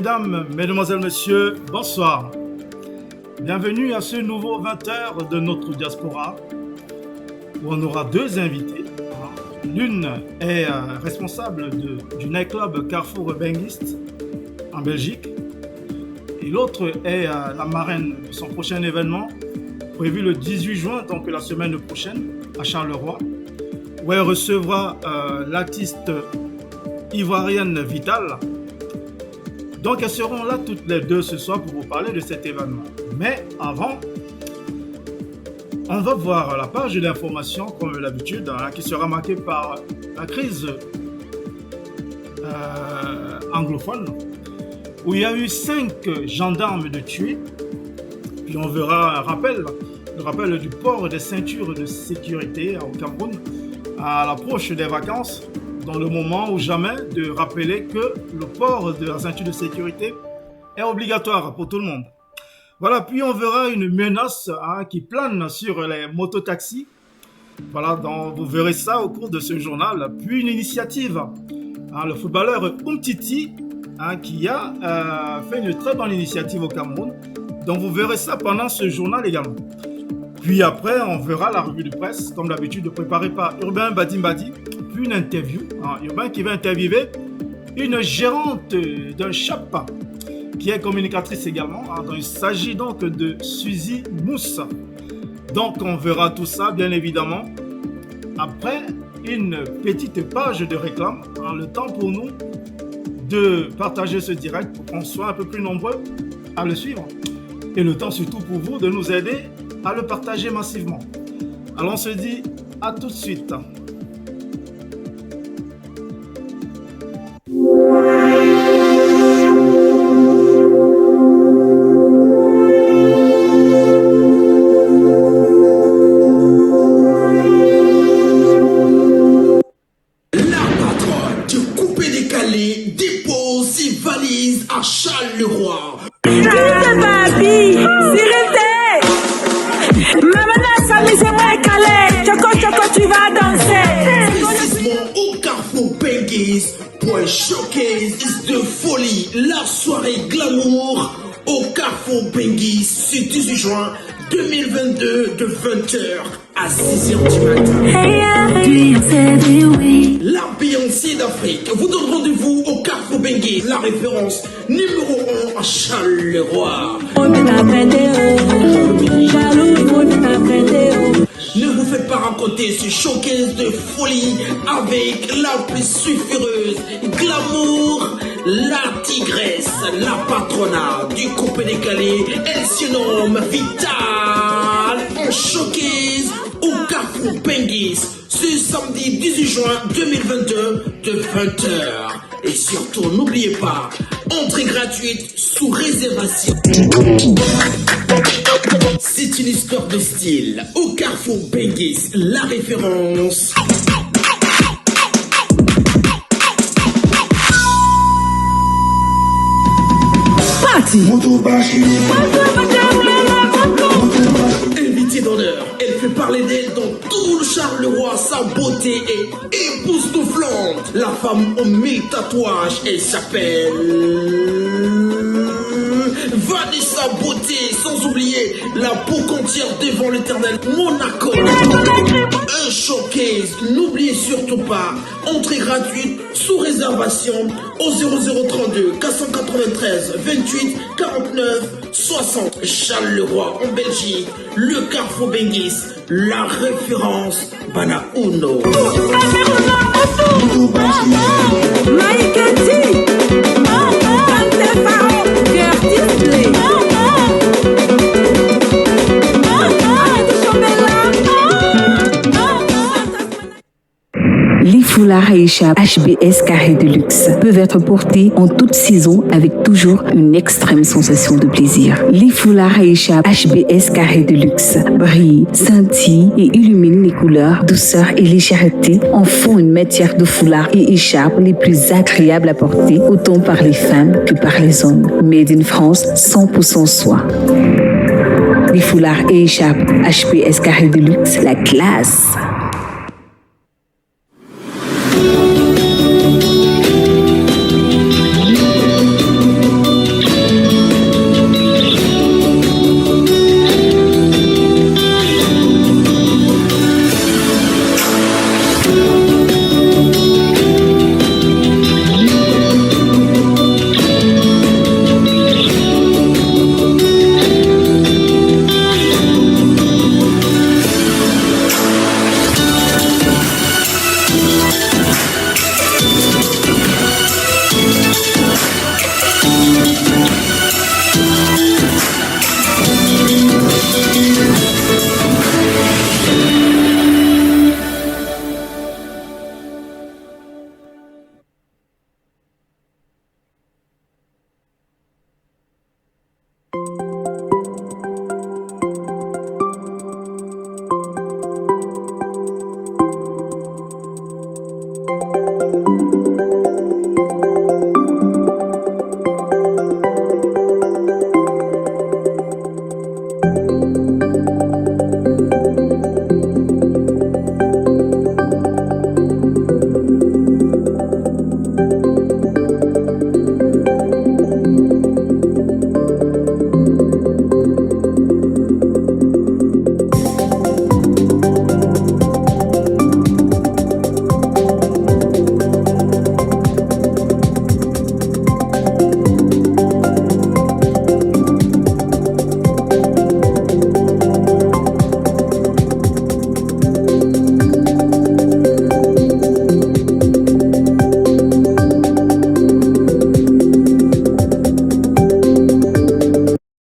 mesdames, mesdemoiselles, messieurs, bonsoir. Bienvenue à ce nouveau 20h de notre diaspora où on aura deux invités. L'une est responsable du nightclub Carrefour Benguiste en Belgique et l'autre est la marraine de son prochain événement prévu le 18 juin, donc la semaine prochaine, à Charleroi, où elle recevra l'artiste ivoirienne Vital. Donc elles seront là toutes les deux ce soir pour vous parler de cet événement. Mais avant, on va voir la page d'information comme d'habitude, qui sera marquée par la crise anglophone, où il y a eu 5 gendarmes de tués. Puis on verra le rappel du port des ceintures de sécurité au Cameroun à l'approche des vacances, dans le moment ou jamais de rappeler que le port de la ceinture de sécurité est obligatoire pour tout le monde. Voilà, puis on verra une menace qui plane sur les mototaxis. Voilà, donc vous verrez ça au cours de ce journal. Puis une initiative, le footballeur Umtiti qui a fait une très bonne initiative au Cameroun. Donc vous verrez ça pendant ce journal également. Puis après, on verra la revue de presse, comme d'habitude, préparée par Urbain Badimbadi. Puis une interview, Urbain qui va interviewer une gérante d'un shop qui est communicatrice également. Donc il s'agit donc de Suzy Mousse. Donc on verra tout ça, bien évidemment, après une petite page de réclame. Le temps pour nous de partager ce direct pour qu'on soit un peu plus nombreux à le suivre. Et le temps surtout pour vous de nous aider à le partager massivement. Alors on se dit à tout de suite. Charleroi. Tu vas danser. Précisément au Carrefour Benguiste pour un showcase de folie. La soirée glamour au Carrefour Benguiste ce 18 juin 2022 de 20h à 6h du matin. La Beyoncé d'Afrique vous donne rendez-vous au Carrefour Benguiste, la référence numéro 1 à Charleroi. Ne vous faites pas raconter ce showcase de folie avec la plus sulfureuse glamour, la tigresse, la patronat du coupé décalé. Elle se nomme Vital. En showcase au Carrefour Benguiste ce samedi 18 juin 2022 de 20h. Et surtout, n'oubliez pas, entrée gratuite sous réservation. C'est une histoire de style. Au Carrefour Benguiste, la référence. Parti. Invitée d'honneur, elle fait parler d'elle dans tout le Charleroi. Sa beauté est époustouflante. La femme aux 1000 tatouages, elle s'appelle Vanessa Beauté, sans oublier la peau qu'entière devant l'éternel Monaco. Un showcase, n'oubliez surtout pas, entrée gratuite sous réservation au 0032 493 28 49 60. Charleroi en Belgique, le Carrefour Benguiste, la référence Bana Uno. Les foulards Aïcha HBS Carré de Luxe peuvent être portés en toute saison avec toujours une extrême sensation de plaisir. Les foulards Aïcha HBS Carré de Luxe brillent, scintillent et illuminent les couleurs, douceur et légèreté en font une matière de foulard et écharpe les plus agréables à porter autant par les femmes que par les hommes. Made in France, 100% soie. Les foulards et écharpes HBS Carré de Luxe, la classe.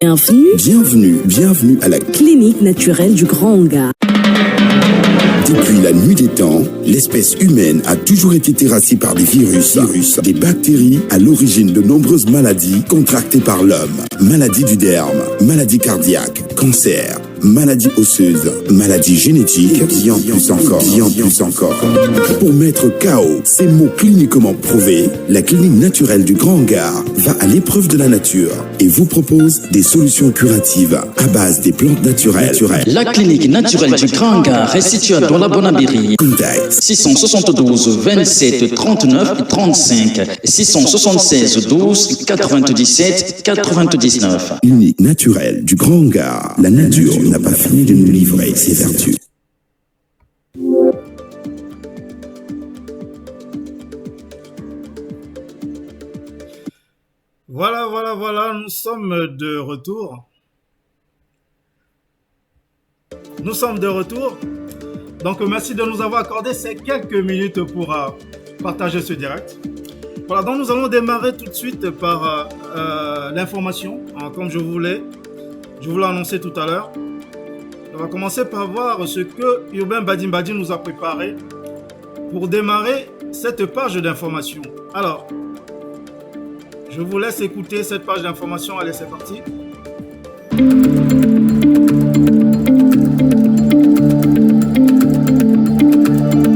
Bienvenue à la clinique naturelle du Grand Hangar. Depuis la nuit des temps, l'espèce humaine a toujours été terrassée par des virus, des bactéries à l'origine de nombreuses maladies contractées par l'homme. Maladies du derme, maladies cardiaques, cancer, maladies osseuses, maladies génétiques, et bien plus encore. Pour mettre KO ces mots cliniquement prouvés, la clinique naturelle du Grand Hangar va à l'épreuve de la nature et vous propose des solutions curatives à base des plantes naturelles. La clinique naturelle du Grand Hangar est située dans la Bonabéry. Contact 672 27 39 35 676 12 97 99. Clinique naturelle du Grand Hangar. La nature n'a pas fini de nous livrer ses vertus. Voilà, nous sommes de retour. Donc merci de nous avoir accordé ces quelques minutes pour partager ce direct. Voilà, donc nous allons démarrer tout de suite par l'information, comme je vous l'ai annoncé tout à l'heure. On va commencer par voir ce que Urbain Badimbadi nous a préparé pour démarrer cette page d'information. Alors, je vous laisse écouter cette page d'information. Allez, c'est parti.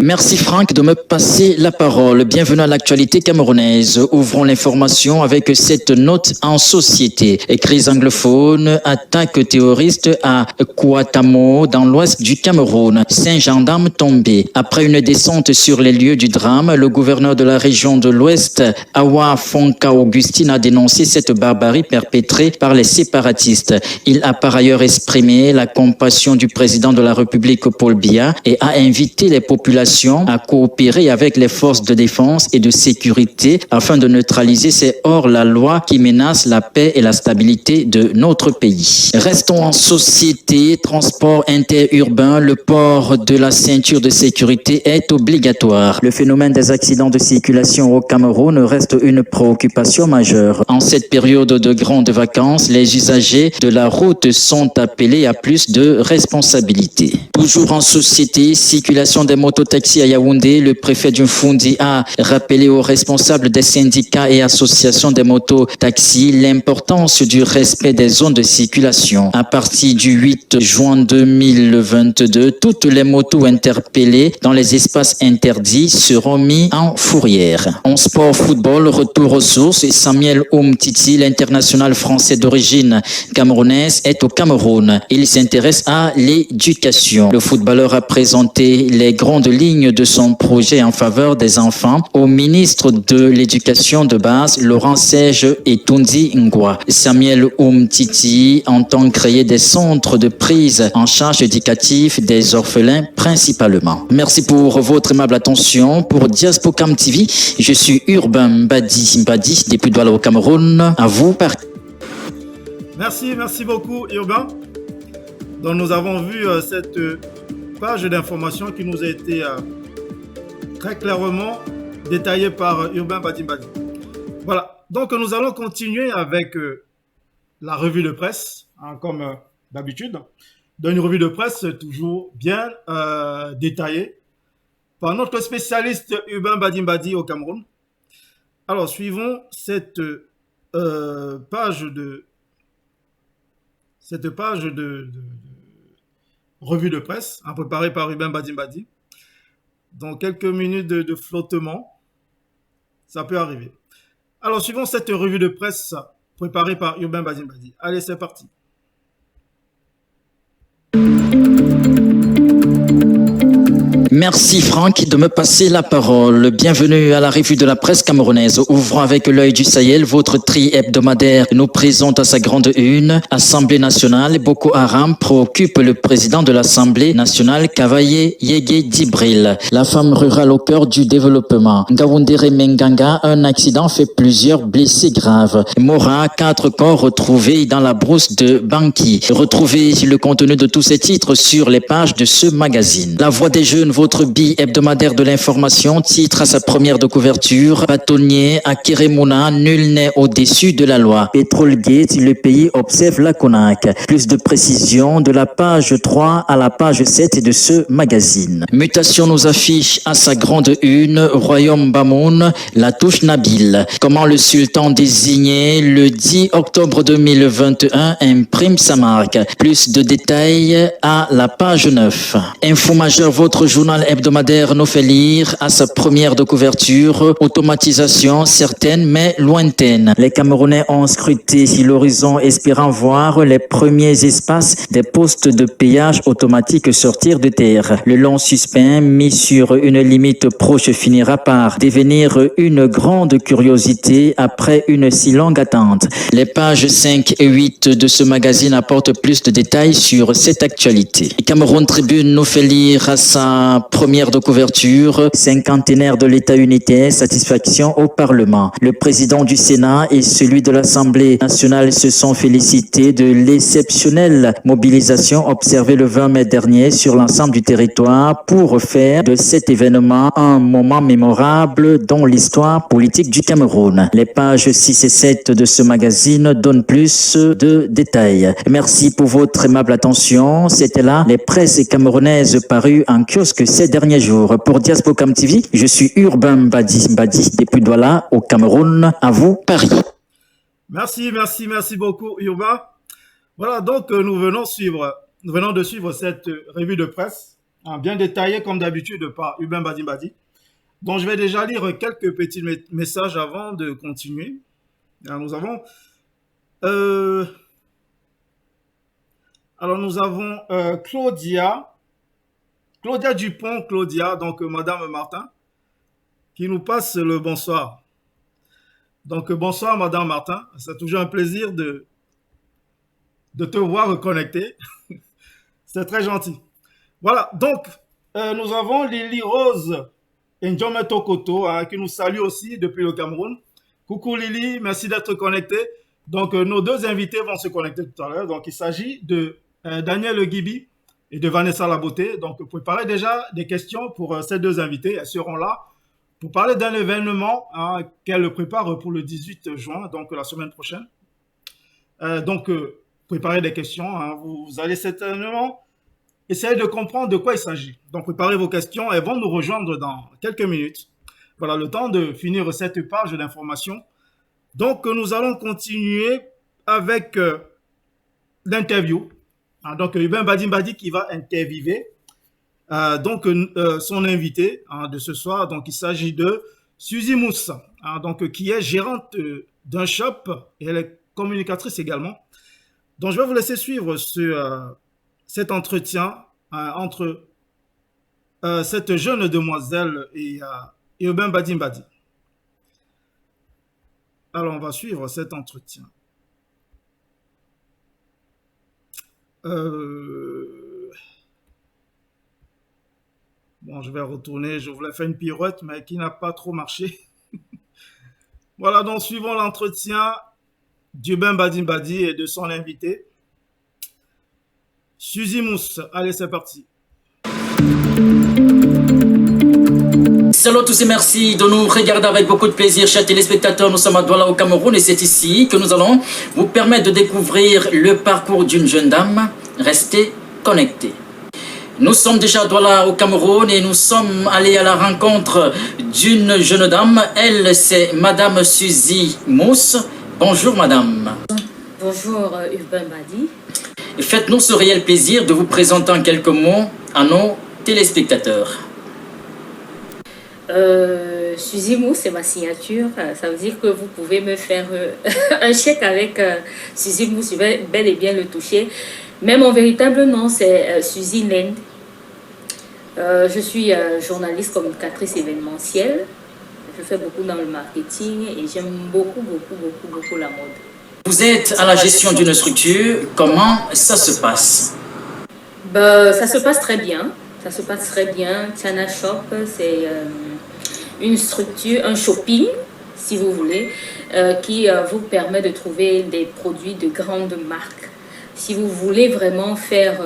Merci Franck de me passer la parole. Bienvenue à l'actualité camerounaise. Ouvrons l'information avec cette note en société. Crise anglophone, attaque terroriste à Kouatamo dans l'ouest du Cameroun. 5 gendarmes tombés. Après une descente sur les lieux du drame, le gouverneur de la région de l'ouest, Awa Fonka Augustine, a dénoncé cette barbarie perpétrée par les séparatistes. Il a par ailleurs exprimé la compassion du président de la République Paul Biya et a invité les populations à coopérer avec les forces de défense et de sécurité afin de neutraliser ces hors-la-loi qui menacent la paix et la stabilité de notre pays. Restons en société, transport interurbain, le port de la ceinture de sécurité est obligatoire. Le phénomène des accidents de circulation au Cameroun reste une préoccupation majeure. En cette période de grandes vacances, les usagers de la route sont appelés à plus de responsabilités. Toujours en société, circulation des mototaxis à Yaoundé, le préfet du Fundi a rappelé aux responsables des syndicats et associations des mototaxis l'importance du respect des zones de circulation. À partir du 8 juin 2022, toutes les motos interpellées dans les espaces interdits seront mises en fourrière. En sport football, retour aux sources, et Samuel Umtiti, l'international français d'origine camerounaise, est au Cameroun. Il s'intéresse à l'éducation. Le footballeur a présenté les grandes lignes de son projet en faveur des enfants au ministre de l'Éducation de base, Laurent Serge Etundi Ngwa. Samuel Umtiti entend créer des centres de prise en charge éducative des orphelins principalement. Merci pour votre aimable attention. Pour Diaspocam TV, je suis Urbain Badi depuis Douala au Cameroun. À vous. Merci beaucoup Urbain. Donc nous avons vu cette page d'information qui nous a été très clairement détaillée par Urbain Badimbadi. Voilà, donc nous allons continuer avec la revue de presse, comme d'habitude. Dans une revue de presse toujours bien détaillée par notre spécialiste Urbain Badimbadi au Cameroun. Alors, suivons cette page de revue de presse, préparée par Urbain Badimbadi. Dans quelques minutes de flottement, ça peut arriver. Alors, suivons cette revue de presse préparée par Urbain Badimbadi. Allez, c'est parti. Merci Franck de me passer la parole. Bienvenue à la revue de la presse camerounaise. Ouvrons avec l'œil du Sahel. Votre tri hebdomadaire nous présente à sa grande une. Assemblée nationale, Boko Haram préoccupe le président de l'Assemblée nationale, Kavaye Yege Dibril. La femme rurale au cœur du développement. Ngaoundéré Menganga, un accident fait plusieurs blessés graves. Mora, 4 corps retrouvés dans la brousse de Banki. Retrouvez le contenu de tous ces titres sur les pages de ce magazine. La voix des jeunes, votre votre bi-hebdomadaire de l'information titre à sa première de couverture: bâtonnier à Kérémouna, nul n'est au-dessus de la loi. Petrolgate, le pays observe la CONAC. Plus de précisions de la page 3 à la page 7 de ce magazine. Mutation nous affiche à sa grande une: Royaume Bamoun, la touche Nabil. Comment le sultan désigné le 10 octobre 2021 imprime sa marque. Plus de détails à la page 9. Info majeure, votre journal hebdomadaire nous fait lire à sa première de couverture: automatisation certaine mais lointaine. Les Camerounais ont scruté l'horizon espérant voir les premiers espaces des postes de péage automatique sortir de terre. Le long suspens mis sur une limite proche finira par devenir une grande curiosité après une si longue attente. Les pages 5 et 8 de ce magazine apportent plus de détails sur cette actualité. Cameroun Tribune nous fait lire à sa première de couverture: cinquantenaire de l'État unitaire, satisfaction au Parlement. Le président du Sénat et celui de l'Assemblée nationale se sont félicités de l'exceptionnelle mobilisation observée le 20 mai dernier sur l'ensemble du territoire pour faire de cet événement un moment mémorable dans l'histoire politique du Cameroun. Les pages 6 et 7 de ce magazine donnent plus de détails. Merci pour votre aimable attention. C'était là les presses camerounaises parues en kiosque ces derniers jours. Pour Diaspocam TV, je suis Urbain Mbadi depuis Douala au Cameroun. À vous, Paris. Merci beaucoup, Urbain. Voilà, donc nous venons de suivre cette revue de presse, bien détaillée comme d'habitude par Urbain Mbadi. Donc je vais déjà lire quelques petits messages avant de continuer. Alors, nous avons Claudia Dupont, donc Madame Martin, qui nous passe le bonsoir. Donc bonsoir Madame Martin, c'est toujours un plaisir de te voir connecté. C'est très gentil. Voilà, donc nous avons Lily Rose Njome Tokoto qui nous salue aussi depuis le Cameroun. Coucou Lily, merci d'être connectée. Donc nos deux invités vont se connecter tout à l'heure. Donc il s'agit de Daniel Gibi et de Vanessa Laboté. Donc préparez déjà des questions pour ces deux invités. Elles seront là pour parler d'un événement qu'elles préparent pour le 18 juin, donc la semaine prochaine. Donc préparez des questions. Vous allez certainement essayer de comprendre de quoi il s'agit. Donc préparez vos questions. Elles vont nous rejoindre dans quelques minutes. Voilà, le temps de finir cette page d'information. Donc, nous allons continuer avec l'interview. Donc, Urbain Mbadi qui va interviewer son invité de ce soir. Donc, il s'agit de Suzy Mousse, donc, qui est gérante d'un shop et elle est communicatrice également. Donc, je vais vous laisser suivre cet entretien entre cette jeune demoiselle et Urbain Mbadi. Alors, on va suivre cet entretien. Bon, je vais retourner. Je voulais faire une pirouette, mais qui n'a pas trop marché. Voilà, donc suivons l'entretien d'Urbain Mbadi et de son invité, Suzy Mousse. Allez, c'est parti. Salut à tous et merci de nous regarder avec beaucoup de plaisir, chers téléspectateurs. Nous sommes à Douala au Cameroun et c'est ici que nous allons vous permettre de découvrir le parcours d'une jeune dame. Restez connectés. Nous sommes déjà à Douala au Cameroun et nous sommes allés à la rencontre d'une jeune dame. Elle, c'est Madame Suzy Mousse. Bonjour Madame. Bonjour Urbain Mbadi. Faites-nous ce réel plaisir de vous présenter en quelques mots à nos téléspectateurs. Suzy Mousse, c'est ma signature. Ça veut dire que vous pouvez me faire un chèque avec Suzy Mousse. Je vais bel et bien le toucher. Mais mon véritable nom, c'est Suzy Nend. Je suis journaliste, communicatrice événementielle. Je fais beaucoup dans le marketing et j'aime beaucoup la mode. Vous êtes à la gestion d'une structure. Comment ça se passe? Ça se passe très bien. Ça se passe très bien. Tiana Shop, c'est une structure, un shopping, si vous voulez, qui vous permet de trouver des produits de grandes marques. Si vous voulez vraiment faire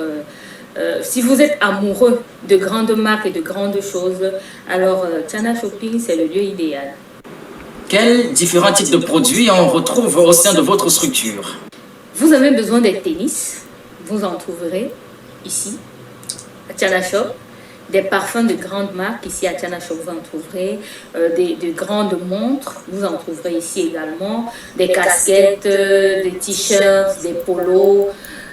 Si vous êtes amoureux de grandes marques et de grandes choses, alors Tiana Shopping, c'est le lieu idéal. Quels différents types de produits on retrouve au sein de votre structure? Vous avez besoin des tennis, vous en trouverez ici, à Tiana Shop. Des parfums de grandes marques, ici à Tiana Shop, vous en trouverez. De grandes montres, vous en trouverez ici également. Des casquettes, des t-shirts, des polos,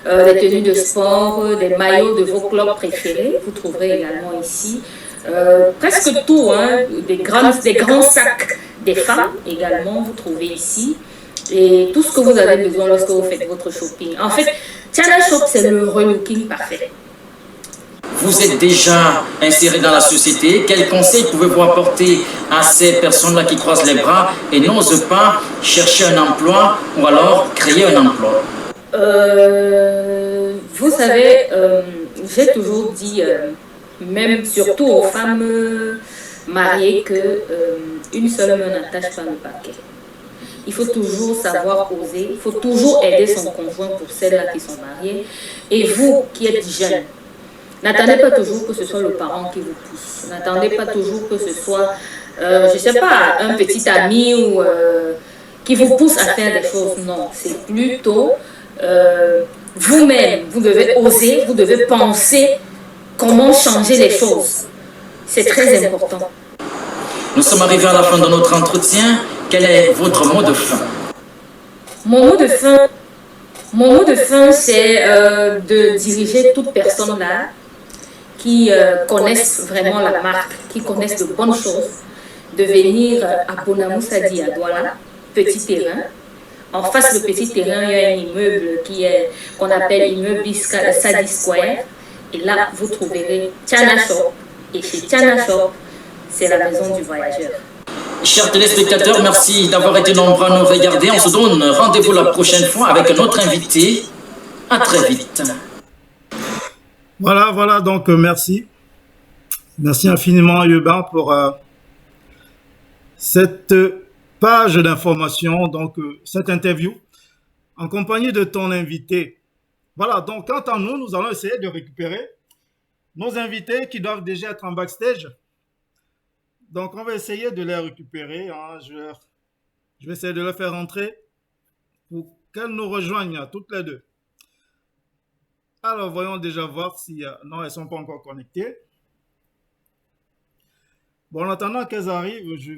des tenues de sport, des maillots de vos clubs préférés, vous trouverez également ici. Presque tout, hein, des grands sacs des femmes également, vous trouvez ici. Et tout ce que vous avez besoin lorsque vous faites votre shopping. En fait, Tiana Shop, c'est le relooking parfait. Vous êtes déjà inséré dans la société. Quels conseils pouvez-vous apporter à ces personnes-là qui croisent les bras et n'osent pas chercher un emploi ou alors créer un emploi? Vous savez, j'ai toujours dit, même surtout aux femmes mariées, que une seule main n'attache pas le paquet. Il faut toujours savoir oser, il faut toujours aider son conjoint pour celles-là qui sont mariées. Et vous qui êtes jeunes, n'attendez pas toujours que ce soit le parent qui vous pousse. N'attendez pas toujours que ce soit, je ne sais pas, un petit ami ou qui vous pousse à faire des choses. Non, c'est plutôt vous-même. Vous devez oser, vous devez penser comment changer les choses. C'est très important. Nous sommes arrivés à la fin de notre entretien. Quel est votre mot de fin? Mon mot de fin, c'est de diriger toute personne là qui connaissent vraiment la marque, qui connaissent de bonnes choses, de venir à Bonamoussadi à Douala, petit terrain. En face du petit terrain, il y a un immeuble qu'on appelle immeuble Sadi Square. Et là, vous trouverez Tiana Shop. Et chez Tiana Shop, c'est la maison du voyageur. Chers téléspectateurs, merci d'avoir été nombreux à nous regarder. On se donne rendez-vous la prochaine fois avec un autre invité. À très vite. Voilà, donc merci. Merci infiniment, Yuba, pour cette page d'information, donc cette interview, en compagnie de ton invité. Voilà, donc quant à nous, nous allons essayer de récupérer nos invités qui doivent déjà être en backstage. Donc, on va essayer de les récupérer. Hein. Je vais essayer de les faire rentrer pour qu'elles nous rejoignent toutes les deux. Alors, voyons déjà voir si... non, elles ne sont pas encore connectées. Bon, en attendant qu'elles arrivent, je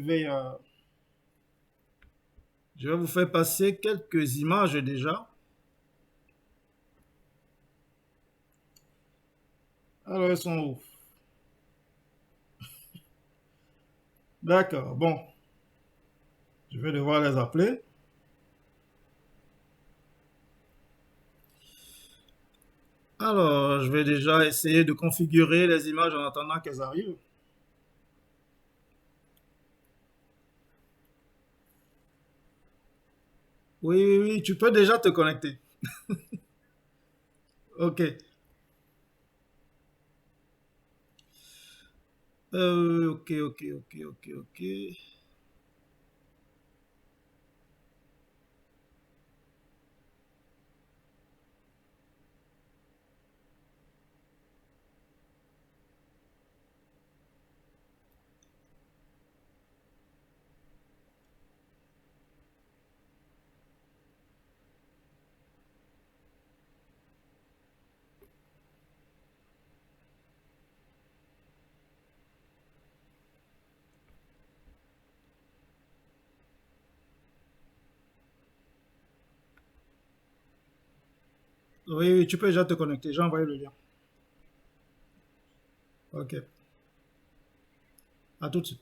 vais vous faire passer quelques images déjà. Alors, elles sont où? D'accord, bon. Je vais devoir les appeler. Alors, je vais déjà essayer de configurer les images en attendant qu'elles arrivent. Oui, tu peux déjà te connecter. Ok. Ok. Oui, tu peux déjà te connecter. J'ai envoyé le lien. Ok. À tout de suite.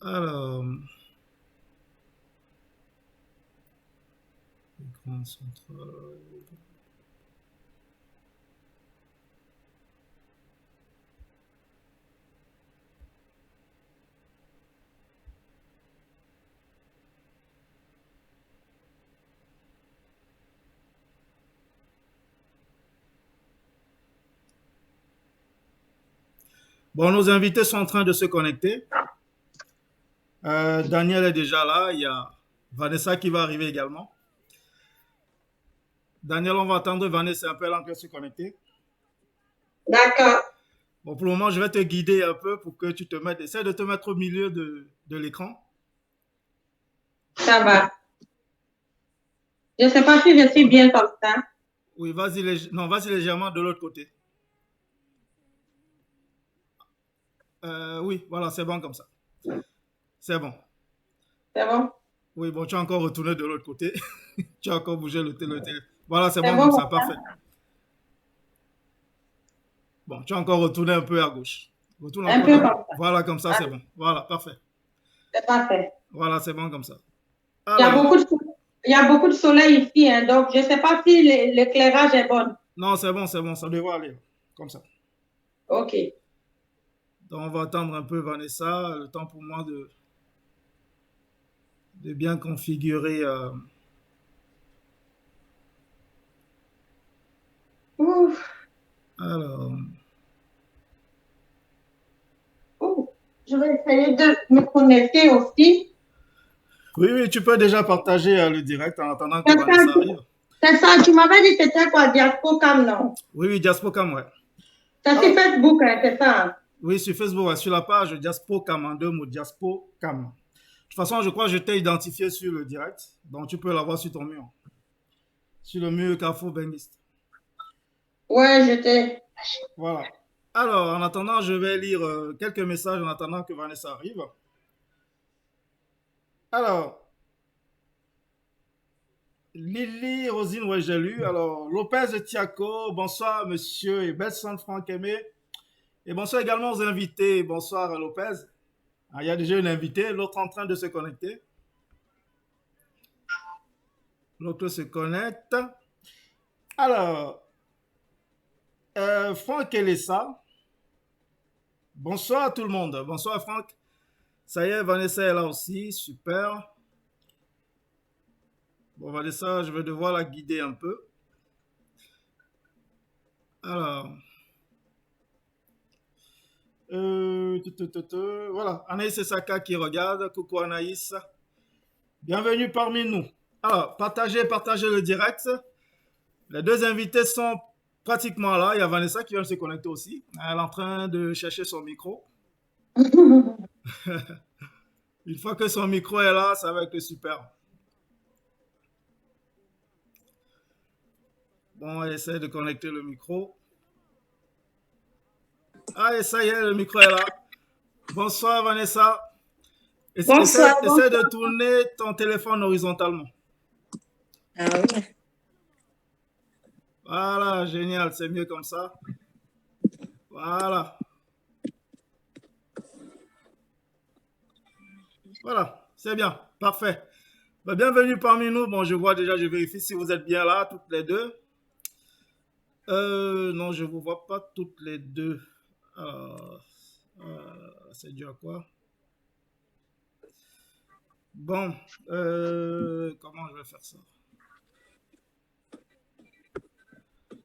Alors, écran central. Bon, nos invités sont en train de se connecter. Daniel est déjà là. Il y a Vanessa qui va arriver également. Daniel, on va attendre Vanessa un peu là qu'elle se connecter. D'accord, Bon, pour le moment, je vais te guider un peu pour que tu te mettes. Essaie de te mettre au milieu de l'écran. ça va. Je ne sais pas si je suis bien comme ça. Oui, vas-y non, vas-y légèrement de l'autre côté. Oui, voilà, c'est bon comme ça. C'est bon. C'est bon? Oui, bon, tu as encore retourné de l'autre côté. Tu as encore bougé le téléphone. Voilà, c'est C'est bon bon comme ça, comme parfait. Bon, tu as encore retourné un peu à gauche. Retourne Un encore peu à comme gauche. ça. Voilà, comme ça, c'est bon. Voilà, parfait. C'est parfait. Voilà, c'est bon comme ça. Il y a Alors, il y a beaucoup de soleil ici, hein, donc je ne sais pas si l'éclairage est bon. non, c'est bon, ça devrait aller. Comme ça. OK. Donc, on va attendre un peu Vanessa, le temps pour moi de bien configurer. Ouf, Alors, ouf. Je vais essayer de me connecter aussi. oui, tu peux déjà partager le direct en attendant que C'est Vanessa ça, arrive. c'est ça. Tu m'avais dit que c'était quoi, Diaspocam, non? Oui, Diaspocam, ouais. C'est sur Facebook, hein, c'est ça. Oui, sur Facebook, ouais, sur la page Diaspocam, en deux mots, Diaspocam. De toute façon, je crois que je t'ai identifié sur le direct, donc tu peux l'avoir sur ton mur. Sur le mur Carrefour Bengist. Ouais, j'étais. Voilà. Alors, en attendant, je vais lire quelques messages en attendant que Vanessa arrive. Alors, Lily Rosine, ouais, j'ai lu. Alors, Lopez Tiaco, bonsoir, monsieur et Besson Franck Aimé. Et bonsoir également aux invités. Bonsoir, Lopez. Ah, il y a déjà une invitée, l'autre en train de se connecter. L'autre se connecte. Alors, Franck Elessa. Bonsoir à tout le monde. Bonsoir, Franck. Ça y est, Vanessa est là aussi. Super. Bon, Vanessa, je vais devoir la guider un peu. Alors. Voilà, Anaïs Saka qui regarde. Coucou Anaïs. Bienvenue parmi nous. Alors, partagez le direct. Les deux invités sont pratiquement là. Il y a Vanessa qui vient de se connecter aussi. Elle est en train de chercher son micro. Une fois que son micro est là, ça va être super. Bon, elle essaie de connecter le micro. Ah, et ça y est, le micro est là. Bonsoir Vanessa. Bonsoir. Essaie de tourner ton téléphone horizontalement. Ah oui. Voilà, génial, c'est mieux comme ça. Voilà. Voilà, c'est bien, parfait. Ben, bienvenue parmi nous. Bon, je vois déjà, je vérifie si vous êtes bien là, toutes les deux. Non, je ne vous vois pas toutes les deux. C'est dû à quoi? Bon, comment je vais faire ça?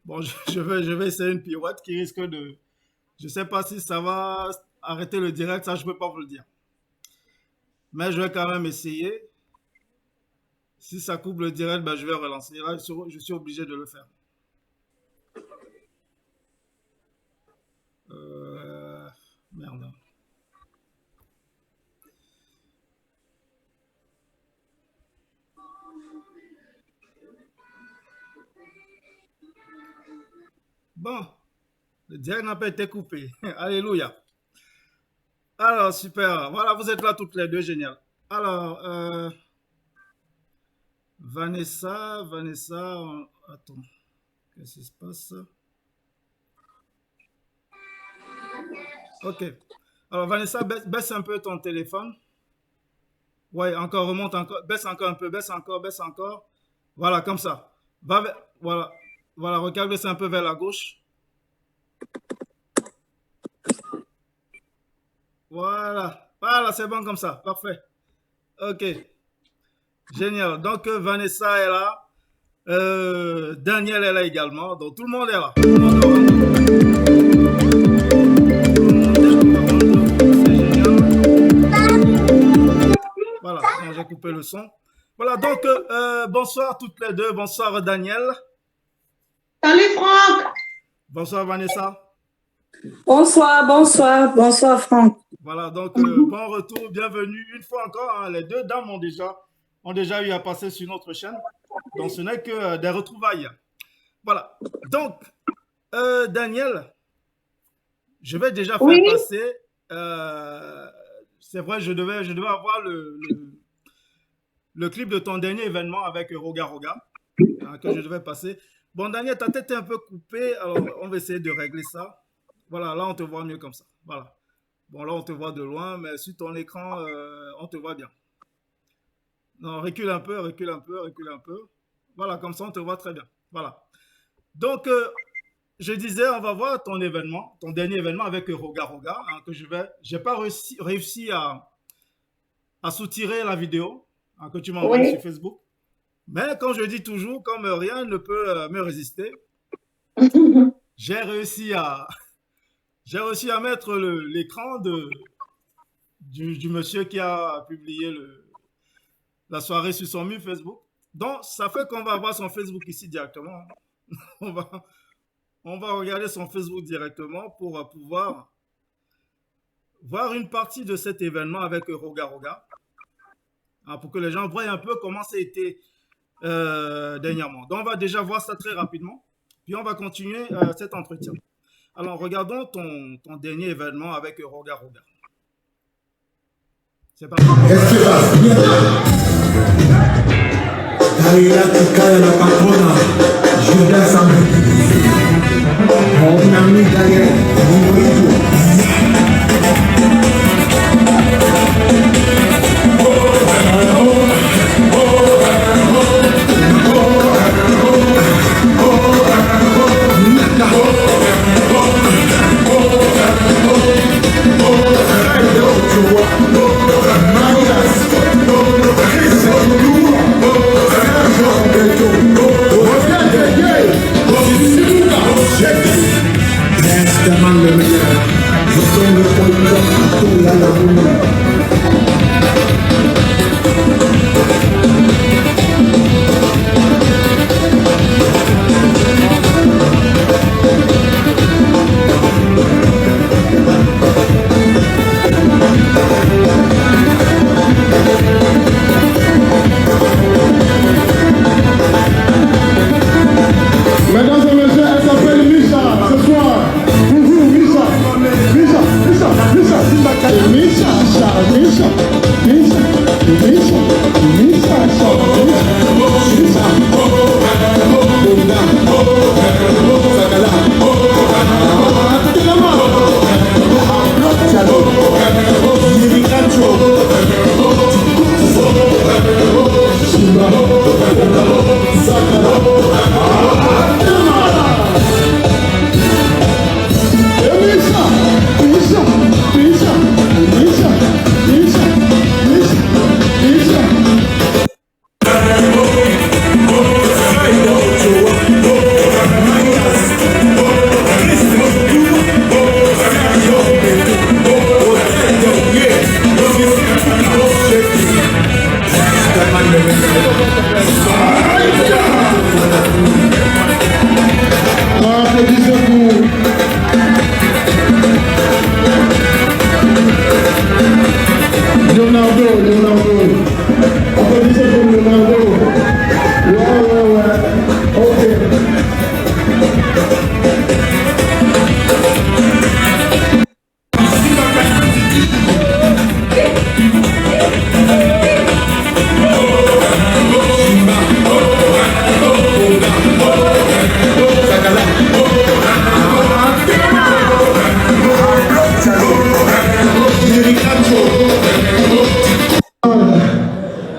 Bon, je vais essayer une pirouette qui risque de... Je ne sais pas si ça va arrêter le direct, ça je ne peux pas vous le dire. Mais je vais quand même essayer. Si ça coupe le direct, ben, je vais relancer. Là, je suis obligé de le faire. Merde. Bon, le direct n'a pas été coupé. Alléluia. Alors, super. Voilà, vous êtes là toutes les deux, génial. Alors, Vanessa, attends, qu'est-ce qui se passe? Ok. Alors, Vanessa, baisse un peu ton téléphone. Ouais, encore, remonte encore, baisse encore un peu, baisse encore. Voilà, comme ça. Voilà, recalque un peu vers la gauche. Voilà, c'est bon comme ça, parfait. Ok, génial. Donc, Vanessa est là. Daniel est là également. Donc, tout le monde est là. Voilà, j'ai coupé le son. Voilà, donc, bonsoir toutes les deux. Bonsoir Daniel. Salut Franck. Bonsoir Vanessa. Bonsoir Franck. Voilà, donc bon retour, bienvenue une fois encore. Hein, les deux dames ont déjà eu à passer sur notre chaîne. Donc ce n'est que des retrouvailles. Voilà. Donc, Daniel, je vais déjà faire passer. C'est vrai, je devais avoir le clip de ton dernier événement avec Roga Roga, hein, que je devais passer. Bon, Daniel, ta tête est un peu coupée, alors on va essayer de régler ça. Voilà, là on te voit mieux comme ça. Voilà. Bon, là on te voit de loin, mais sur ton écran, on te voit bien. Non, recule un peu. Voilà, comme ça on te voit très bien. Voilà. Donc, je disais, on va voir ton événement, ton dernier événement avec Roga Roga, hein, que j'ai pas réussi à soutirer la vidéo, hein, que tu m'as envoyée sur Facebook. Mais comme je dis toujours, comme rien ne peut me résister, j'ai réussi à mettre l'écran du monsieur qui a publié la soirée sur son mur Facebook. Donc, ça fait qu'on va voir son Facebook ici directement. On va regarder son Facebook directement pour pouvoir voir une partie de cet événement avec Roga Roga. Hein, pour que les gens voient un peu comment ça a été dernièrement. Donc, on va déjà voir ça très rapidement. Puis, on va continuer cet entretien. Alors, regardons ton dernier événement avec Roga Roga. C'est parti. Dalila Tukaya la patrona, Judas Sambu. Mon ami Daniel,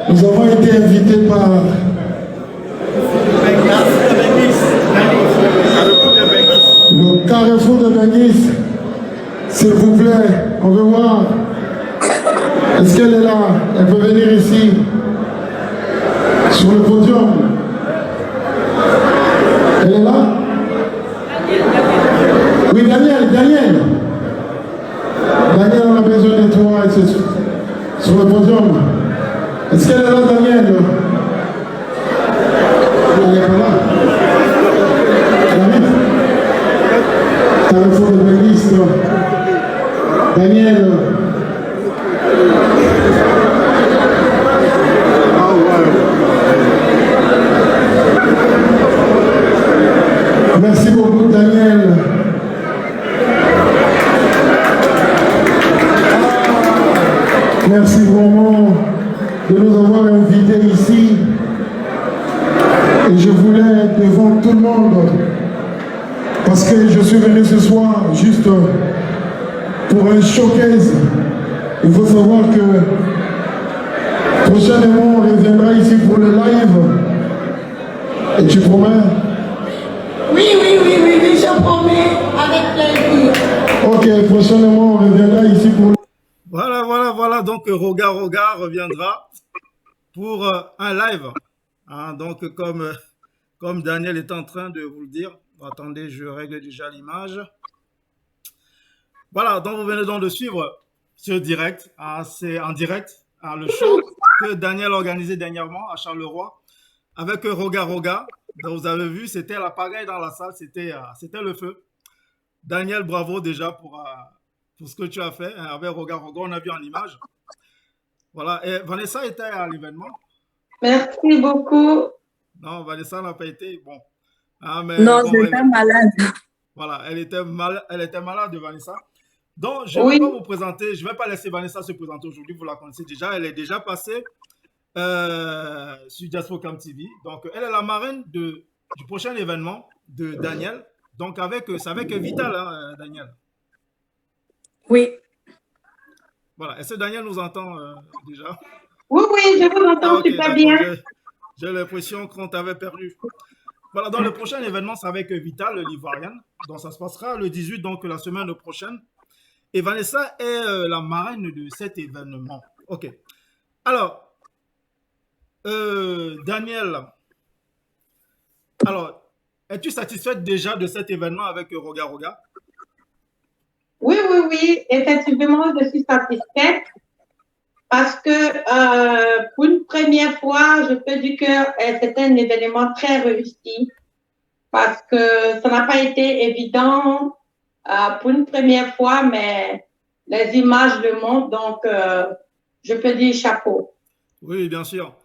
Nous avons été invités par le carrefour de Bengis. S'il vous plaît, on veut voir. Est-ce qu'elle est là? Elle peut venir ici, sur le podium. Elle est là? Oui, Daniel. Daniel, on a besoin de toi sur le podium. Est-ce qu'elle est là, Daniel? Elle n'est pas là. Elle Carrefour de Bélis, Daniel. Merci beaucoup, Daniel. Merci vraiment de nous avoir invités ici. Et je voulais devant tout le monde, parce que je suis venu ce soir juste pour un showcase. Il faut savoir que prochainement on reviendra ici pour le live. Et tu promets? Oui, je promets, avec plaisir. Ok, prochainement on reviendra ici pour... Voilà, donc Roga reviendra pour un live. Hein, donc comme Daniel est en train de vous le dire, attendez, je règle déjà l'image. Voilà, donc vous venez donc de suivre ce direct, hein, c'est en direct, hein, le show que Daniel a organisé dernièrement à Charleroi avec Roga. Donc vous avez vu, c'était la pagaille dans la salle, c'était le feu. Daniel, bravo déjà pour ce que tu as fait hein, avec Roga, on a vu en image. Voilà, et Vanessa était à l'événement. Merci beaucoup. Non, Vanessa n'a pas été, bon. Ah, mais Non, bon, j'étais malade. Voilà, elle était malade, Vanessa. Donc, je ne vais pas vous présenter, je ne vais pas laisser Vanessa se présenter aujourd'hui, vous la connaissez déjà, elle est déjà passée sur Diaspocam TV. Donc, elle est la marraine du prochain événement de Daniel. Donc, c'est avec Vital, hein, Daniel. Oui. Voilà, est-ce que Daniel nous entend déjà? Oui, je vous entends super bien. J'ai l'impression qu'on t'avait perdu. Voilà, dans le prochain événement, c'est avec Vital, l'Ivoirienne. Donc, ça se passera le 18, donc la semaine prochaine. Et Vanessa est la marraine de cet événement. Ok. Alors, Daniel, alors, es-tu satisfaite déjà de cet événement avec Roga? Oui, effectivement, je suis satisfaite parce que pour une première fois, je peux dire que c'était un événement très réussi parce que ça n'a pas été évident pour une première fois, mais les images le montrent, donc je peux dire chapeau. Oui, bien sûr.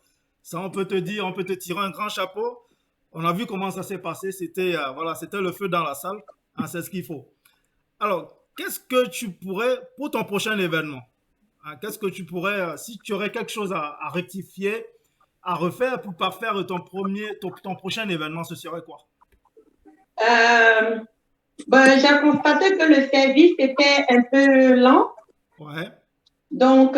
Ça, on peut te tirer un grand chapeau. On a vu comment ça s'est passé. C'était le feu dans la salle. Hein, c'est ce qu'il faut. Alors, qu'est-ce que tu pourrais, pour ton prochain événement, hein, qu'est-ce que tu pourrais, si tu aurais quelque chose à rectifier, à refaire pour parfaire ton prochain événement, ce serait quoi? J'ai constaté que le service était un peu lent. Ouais. Donc,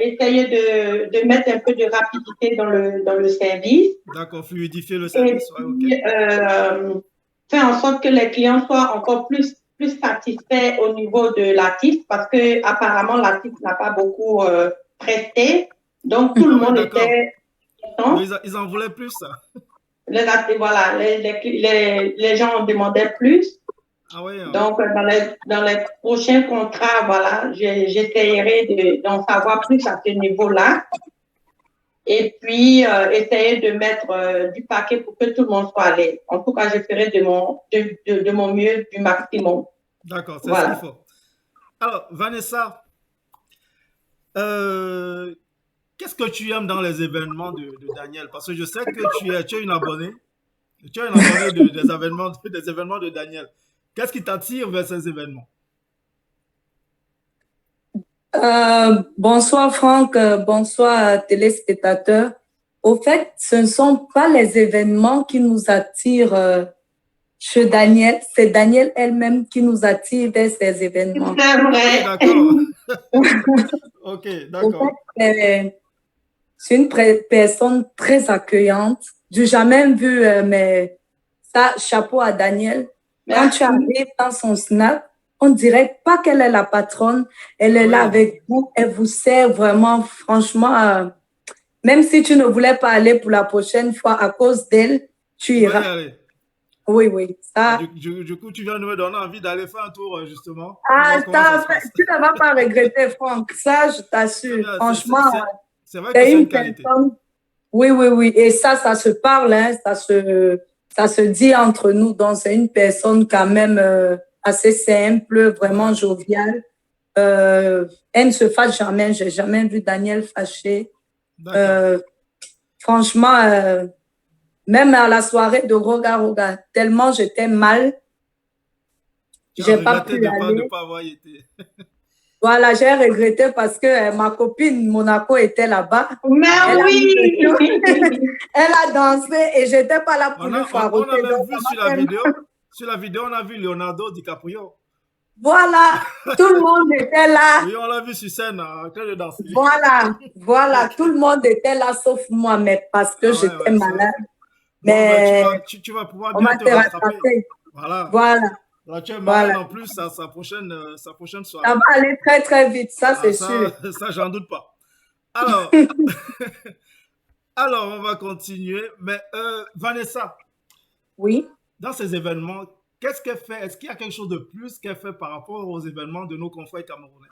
essayer de mettre un peu de rapidité dans le service. D'accord, fluidifier le service. Et puis, faire en sorte que les clients soient encore plus satisfaits au niveau de l'ATIF parce que apparemment l'ATIF n'a pas beaucoup presté. Donc, tout le monde était content. Ils en voulaient plus. Les gens en demandaient plus. Ah ouais, donc, dans les prochains contrats, j'essaierai d'en savoir plus à ce niveau-là. Et puis, essayer de mettre du paquet pour que tout le monde soit à l'aise. En tout cas, je ferai de mon mieux, du maximum. D'accord, c'est ce qu'il faut. Alors, Vanessa, qu'est-ce que tu aimes dans les événements de Daniel? Parce que je sais que tu es une abonnée. Tu es une abonnée des événements de Daniel. Qu'est-ce qui t'attire vers ces événements? Bonsoir Franck, bonsoir téléspectateurs. Au fait, ce ne sont pas les événements qui nous attirent chez Daniel, c'est Daniel elle-même qui nous attire vers ces événements. C'est vrai. D'accord. Ok, d'accord. Au fait, c'est une personne très accueillante. J'ai jamais vu, mais ça, chapeau à Daniel. Quand tu arrives dans son snap, on dirait pas qu'elle est la patronne. Elle est là avec vous. Elle vous sert vraiment, franchement. Même si tu ne voulais pas aller pour la prochaine fois à cause d'elle, tu iras. Oui. Ça... Du coup, tu viens de me donner envie d'aller faire un tour, justement. Ah, tu ne vas pas regretter, Franck. Ça, je t'assure. Franchement, c'est vrai que c'est une qualité. Oui. Et ça se parle, hein, ça se dit entre nous. Donc, c'est une personne quand même assez simple, vraiment joviale. Elle ne se fâche jamais. J'ai jamais vu Daniel fâché. Franchement, même à la soirée de Roga Roga, tellement j'étais mal, j'ai pas pu aller. De pas avoir été. Voilà, j'ai regretté parce que ma copine Monaco était là-bas. Mais oui! Elle a dansé et j'étais pas là pour lui faroucher. On a même vu sur la vidéo, on a vu Leonardo DiCaprio. Voilà, tout le monde était là. Oui, on l'a vu sur scène en train de danser. Voilà, tout le monde était là sauf moi, mais parce que j'étais malade. Mais tu vas pouvoir on m'a te rattraper. Voilà. Là, tu es malade en plus à sa prochaine soirée. Ça va aller très très vite, ça c'est sûr. Ça, j'en doute pas. Alors, on va continuer. Mais Vanessa. Oui. Dans ces événements, qu'est-ce qu'elle fait? Est-ce qu'il y a quelque chose de plus qu'elle fait par rapport aux événements de nos confrères camerounais?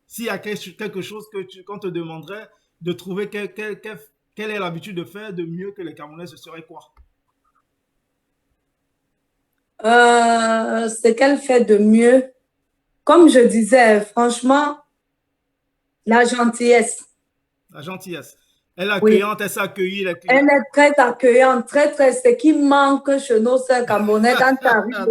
S'il y a quelque chose qu'on te demanderait de trouver quelle est l'habitude de faire de mieux que les Camerounais, ce serait quoi? Ce qu'elle fait de mieux, comme je disais, franchement, la gentillesse. La gentillesse. Elle est accueillante, elle s'accueille les clients. Elle est très accueillante, très. Ce qui manque chez nos sœurs camerounais quand tu arrives,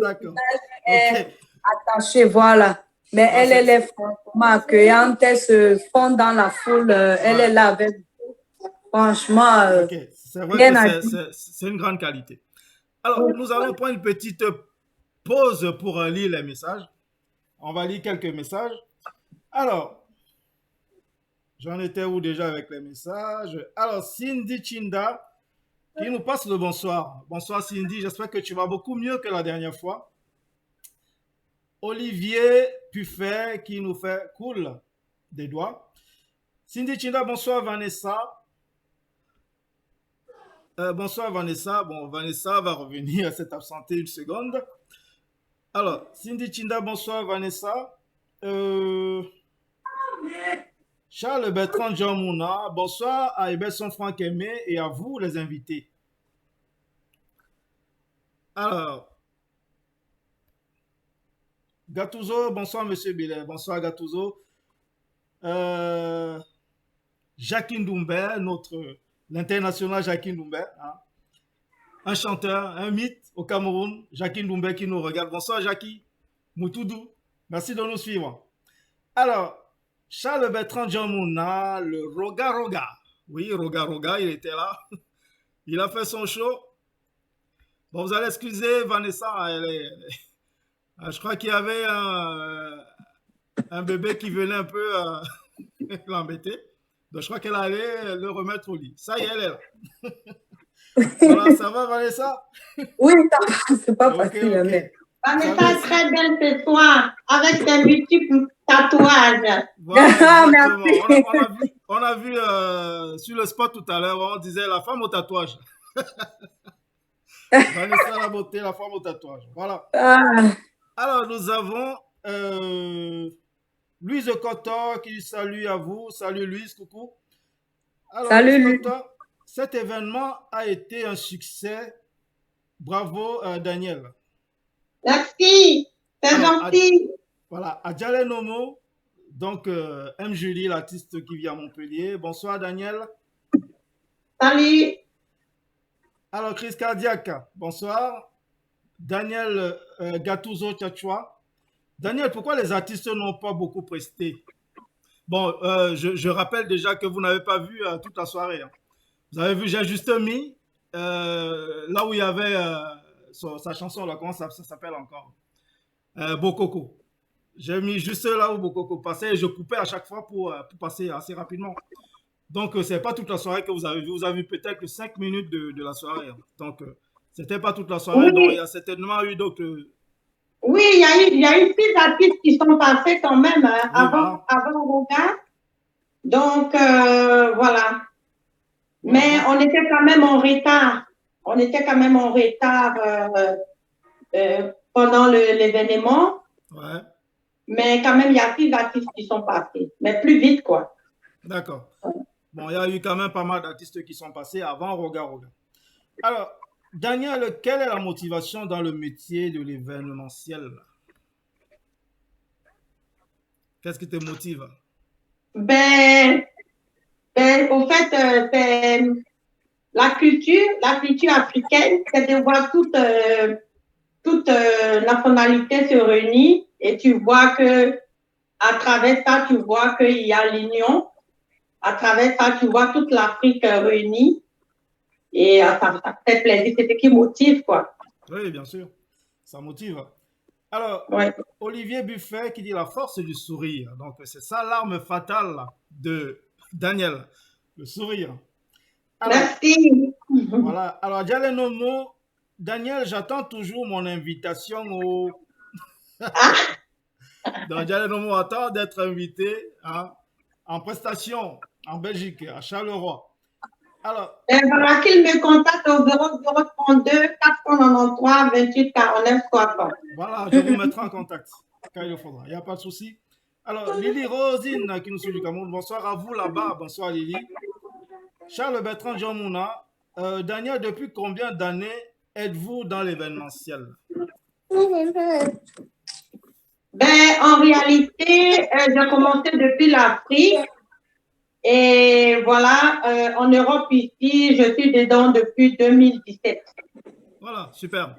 elle est attachée, voilà. Mais elle est franchement accueillante, elle se fond dans la foule, elle est là avec vous. Franchement, c'est vrai que c'est une grande qualité. Alors, nous allons prendre une petite pause pour lire les messages. On va lire quelques messages. Alors, j'en étais où déjà avec les messages? Alors, Cindy Chinda qui nous passe le bonsoir. Bonsoir Cindy, j'espère que tu vas beaucoup mieux que la dernière fois. Olivier Puffet qui nous fait cool des doigts. Cindy Chinda, bonsoir Vanessa. Bonsoir Vanessa. Bon, Vanessa va revenir, elle s'est absentée une seconde. Alors, Cindy Chinda, bonsoir Vanessa. Charles Bertrand Djamouna, bonsoir à Eberson Franck Aimé et à vous les invités. Alors, Gattuso, bonsoir Monsieur Billet, bonsoir Gattuso. Jacqueline Doumbé, l'international Jacqueline Doumbé, hein. Un chanteur, un mythe au Cameroun, Jacqueline Doumbé qui nous regarde. Bonsoir Jackie, Moutoudou, merci de nous suivre. Alors, Charles Bertrand Djamouna, le Roga Roga. Oui, Roga Roga, il était là. Il a fait son show. Bon, vous allez excuser Vanessa, je crois qu'il y avait un bébé qui venait un peu l'embêter. Donc, je crois qu'elle allait le remettre au lit. Ça y est, elle est là. Voilà, ça va Vanessa? Oui, c'est pas facile. Okay. Vanessa est très belle ce soir, avec tes multiples tatouages. Voilà, on a vu sur le spot tout à l'heure, on disait la femme au tatouage. Vanessa la beauté, la femme au tatouage. Voilà. Alors, nous avons Louise Coton qui salue à vous. Salut Louise, coucou. Alors, salut Louise. Cet événement a été un succès. Bravo Daniel. Merci, c'est gentil. Voilà, Adjale Nomo, donc M. Julie, l'artiste qui vit à Montpellier. Bonsoir Daniel. Salut. Alors Chris Cardiac, bonsoir. Daniel Gattuso Tchachua. Daniel, pourquoi les artistes n'ont pas beaucoup presté? Bon, je rappelle déjà que vous n'avez pas vu toute la soirée. Hein. Vous avez vu, j'ai juste mis là où il y avait sa chanson, là, comment ça s'appelle encore? Bokoko. J'ai mis juste là où Bokoko passait et je coupais à chaque fois pour passer assez rapidement. Donc, ce n'est pas toute la soirée que vous avez vu. Vous avez vu peut-être que 5 minutes de la soirée. Hein. Donc, ce n'était pas toute la soirée. Oui. Donc, il y a certainement eu d'autres... Oui, il y a eu 6 artistes qui sont passés quand même avant Roga. Donc, voilà. Mais on était quand même en retard. On était quand même en retard pendant l'événement. Ouais. Mais quand même, il y a 6 artistes qui sont passés. Mais plus vite, quoi. D'accord. Bon, il y a eu quand même pas mal d'artistes qui sont passés avant Roga Roga. Alors, Daniel, quelle est la motivation dans le métier de l'événementiel? Qu'est-ce qui te motive? Ben, au fait, c'est la culture africaine, c'est de voir toute nationalité se réunir et tu vois que à travers ça, tu vois qu'il y a l'union. À travers ça, tu vois toute l'Afrique réunie et ça fait plaisir. C'est ce qui motive, quoi. Oui, bien sûr, ça motive. Alors, Ouais. Olivier Buffet qui dit la force du sourire. Donc, c'est ça l'arme fatale de Daniel, le sourire. Alors, Merci. voilà. Alors, Diallo Nomo, Daniel, j'attends toujours mon invitation au. Donc, Diallo Nomo attend d'être invité en prestation en Belgique, à Charleroi. Alors, Voilà qu'il me contacte au 0032 493 28 49 60. voilà, je vous mettrai en contact quand il le faudra. Il n'y a pas de souci. Alors, Lily Rosine qui nous suit du Cameroun, bonsoir à vous là-bas. Bonsoir Lily. Charles Bertrand Jean Mouna, Daniel, depuis combien d'années êtes-vous dans l'événementiel? Ben, en réalité, j'ai commencé depuis l'Afrique et voilà, en Europe ici, je suis dedans depuis 2017. Voilà, super.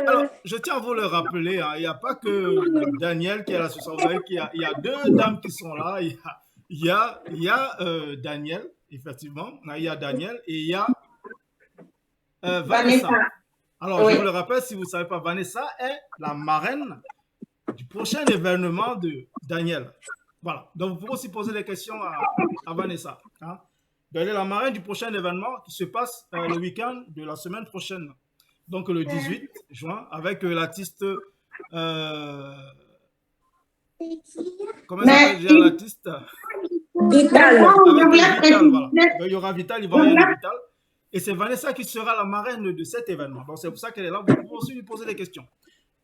Alors, je tiens à vous le rappeler, hein, il n'y a pas que Daniel qui est là ce soir. Vous voyez qu'il y a deux dames qui sont là. Il y a Daniel, effectivement. Il y a Daniel et il y a Vanessa. Alors, Oui. je vous le rappelle, si vous ne savez pas, Vanessa est la marraine du prochain événement de Daniel. Voilà. Donc, vous pouvez aussi poser des questions à Vanessa. Hein. Donc, elle est la marraine du prochain événement qui se passe le week-end de la semaine prochaine. Donc, le 18 juin, avec l'artiste. Comment s'appelle déjà l'artiste? Vital. Avec Vital, voilà. Donc, il y aura Vital, il va y avoir Vital. Et c'est Vanessa qui sera la marraine de cet événement. Donc, c'est pour ça qu'elle est là. Vous pouvez aussi lui poser des questions.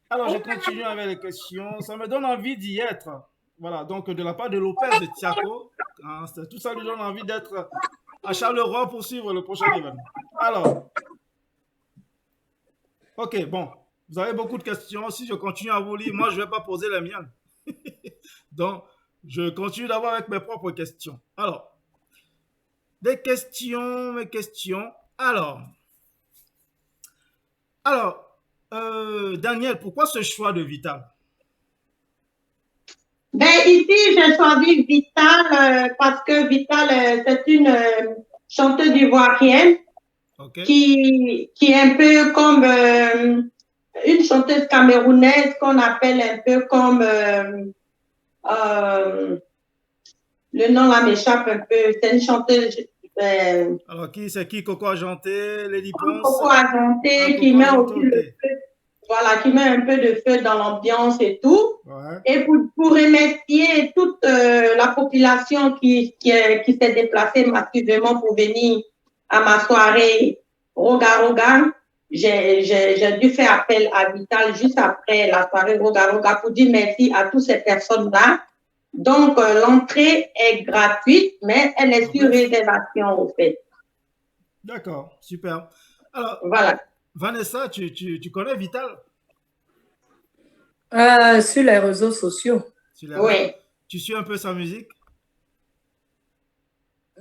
Alors, je continue avec les questions. Ça me donne envie d'y être. Voilà, donc de la part de Lopez de Tiaco, hein, tout ça lui donne envie d'être à Charleroi pour suivre le prochain événement. Alors, ok, bon, vous avez beaucoup de questions. Si je continue à vous lire, moi, je ne vais pas poser les miennes. Donc, je continue d'abord avec mes propres questions. Alors, mes questions. Alors, Daniel, pourquoi ce choix de Vital? Ben, ici, j'ai choisi Vital parce que Vital, c'est une chanteuse ivoirienne qui est un peu comme une chanteuse camerounaise qu'on appelle un peu comme le nom là m'échappe un peu. C'est une chanteuse. Alors, c'est qui? Coco Argenté, Lady Ponce? Coco Argenté, qui met aussi le feu. Voilà, qui met un peu de feu dans l'ambiance et tout. Ouais. Et pour remercier toute la population qui s'est déplacée massivement pour venir à ma soirée Roga Roga, j'ai dû faire appel à Vital juste après la soirée Roga Roga pour dire merci à toutes ces personnes-là. Donc, l'entrée est gratuite, mais elle est sur réservation, au fait. D'accord, super. Alors, voilà. Vanessa, tu connais Vital? Sur les réseaux sociaux. Oui. Tu suis un peu sa musique?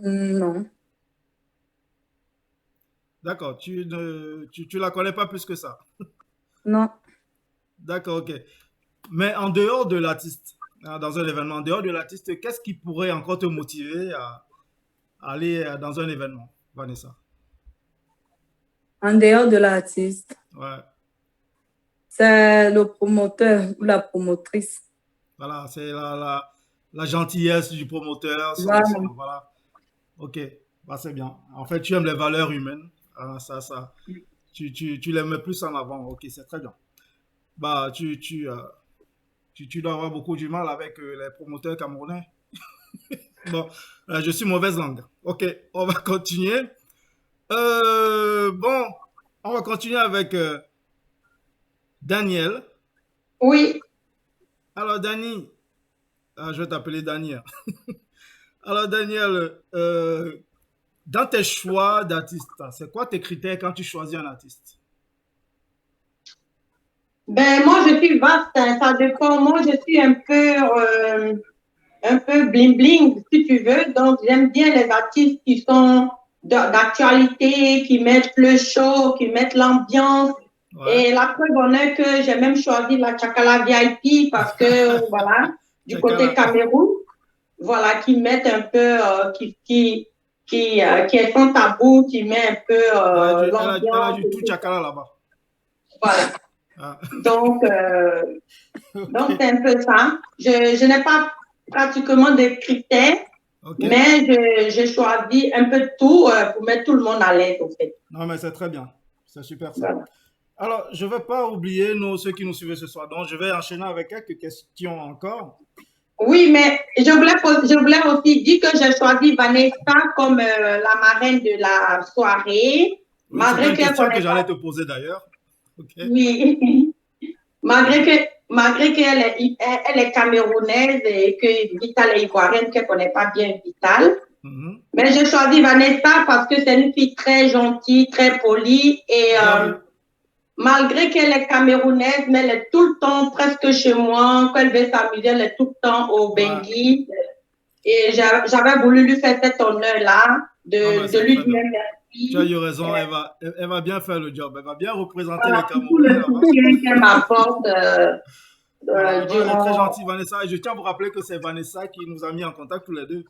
Non. D'accord, tu la connais pas plus que ça? Non. D'accord, ok. Mais en dehors de l'artiste, dans un événement, en dehors de l'artiste, qu'est-ce qui pourrait encore te motiver à aller dans un événement, Vanessa? En dehors de l'artiste. Ouais. C'est le promoteur ou la promotrice. Voilà, c'est la gentillesse du promoteur. Voilà. Ok, bah, c'est bien. En fait, tu aimes les valeurs humaines. Tu les mets plus en avant. Ok, c'est très bien. Bah, tu dois avoir beaucoup du mal avec les promoteurs camerounais. Bon, je suis mauvaise langue. Ok, on va continuer. Bon, on va continuer avec Daniel. Oui. Alors, Dani, je vais t'appeler Daniel. Alors, Daniel, dans tes choix d'artistes, c'est quoi tes critères quand tu choisis un artiste? Ben, moi, je suis vaste, hein, ça dépend. Moi, je suis un peu bling bling, si tu veux. Donc, j'aime bien les artistes qui sont d'actualité, qui mettent le show, qui mettent l'ambiance. Ouais. Et la preuve en est que j'ai même choisi la Chakala VIP parce que, voilà, du côté Cameroun, voilà, qui mettent un peu, qui est sans tabou, qui met un peu Elle a l'ambiance. du tout Chakala là-bas. Voilà. Ah. Donc, donc c'est un peu ça. Je n'ai pas pratiquement de critères, mais je choisis un peu de tout pour mettre tout le monde à l'aise, en fait. Non, mais c'est très bien. C'est super ça. Voilà. Alors, je ne vais pas oublier ceux qui nous suivent ce soir. Donc, je vais enchaîner avec quelques questions encore. Oui, mais je voulais aussi dire que j'ai choisi Vanessa comme la marraine de la soirée. Oui, c'est une question que j'allais te poser d'ailleurs. Okay. Oui. Malgré qu'elle est camerounaise et que Vital est ivoirienne, qu'elle ne connaît pas bien Vital. Mais j'ai choisi Vanessa parce que c'est une fille très gentille, très polie et malgré qu'elle est camerounaise, mais elle est tout le temps presque chez moi. Quand elle veut s'amuser, elle est tout le temps au Bengui. Et j'avais voulu lui faire cet honneur-là de lui dire merci. Tu as eu raison, elle va bien faire le job, elle va bien représenter les Camerounais. Elle m'apporte. Elle est très gentille, Vanessa. Et je tiens à vous rappeler que c'est Vanessa qui nous a mis en contact tous les deux.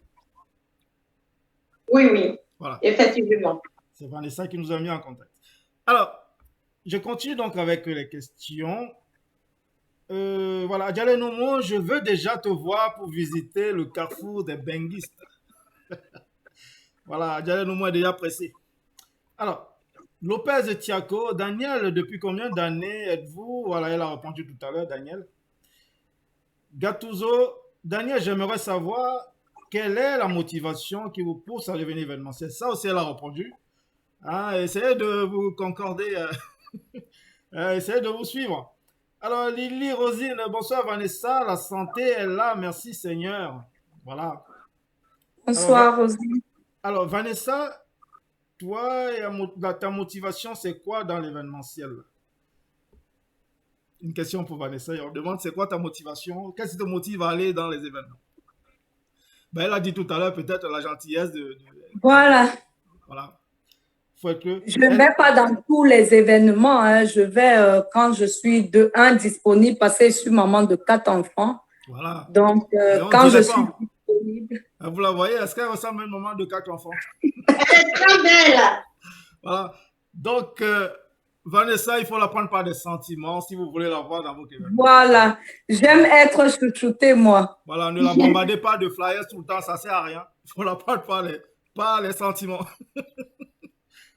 Oui, voilà. Effectivement. C'est Vanessa qui nous a mis en contact. Alors, je continue donc avec les questions. Voilà, Adjale Nomo, je veux déjà te voir pour visiter le carrefour des benguistes. Voilà, Adjale Nomo est déjà pressé. Alors, Lopez Tiako, Daniel, depuis combien d'années êtes-vous? Voilà, elle a répondu tout à l'heure, Daniel. Gattuso, Daniel, j'aimerais savoir quelle est la motivation qui vous pousse à devenir événementiel. Ça aussi, elle a répondu. Hein, essayez de vous concorder, essayez de vous suivre. Alors, Lily Rosine, bonsoir Vanessa, la santé est là, merci Seigneur. Voilà. Bonsoir Rosine. Alors, Vanessa, toi, ta motivation, c'est quoi dans l'événementiel? Une question pour Vanessa. On demande, c'est quoi ta motivation? Qu'est-ce qui te motive à aller dans les événements? Ben, elle a dit tout à l'heure, peut-être la gentillesse de... Voilà. Voilà. Je ne vais pas dans tous les événements. Hein. Je vais, quand je suis disponible, parce que je suis maman de 4 enfants. Voilà. Donc, quand je suis disponible... Vous la voyez, est-ce qu'elle ressemble à une maman de 4 enfants? Elle est très belle. Voilà. Donc, Vanessa, il faut la prendre par des sentiments si vous voulez la voir dans votre événement. Voilà. J'aime être chouchoutée, moi. Voilà, ne la bombardez pas de flyers tout le temps, ça ne sert à rien. Il faut la prendre par les sentiments.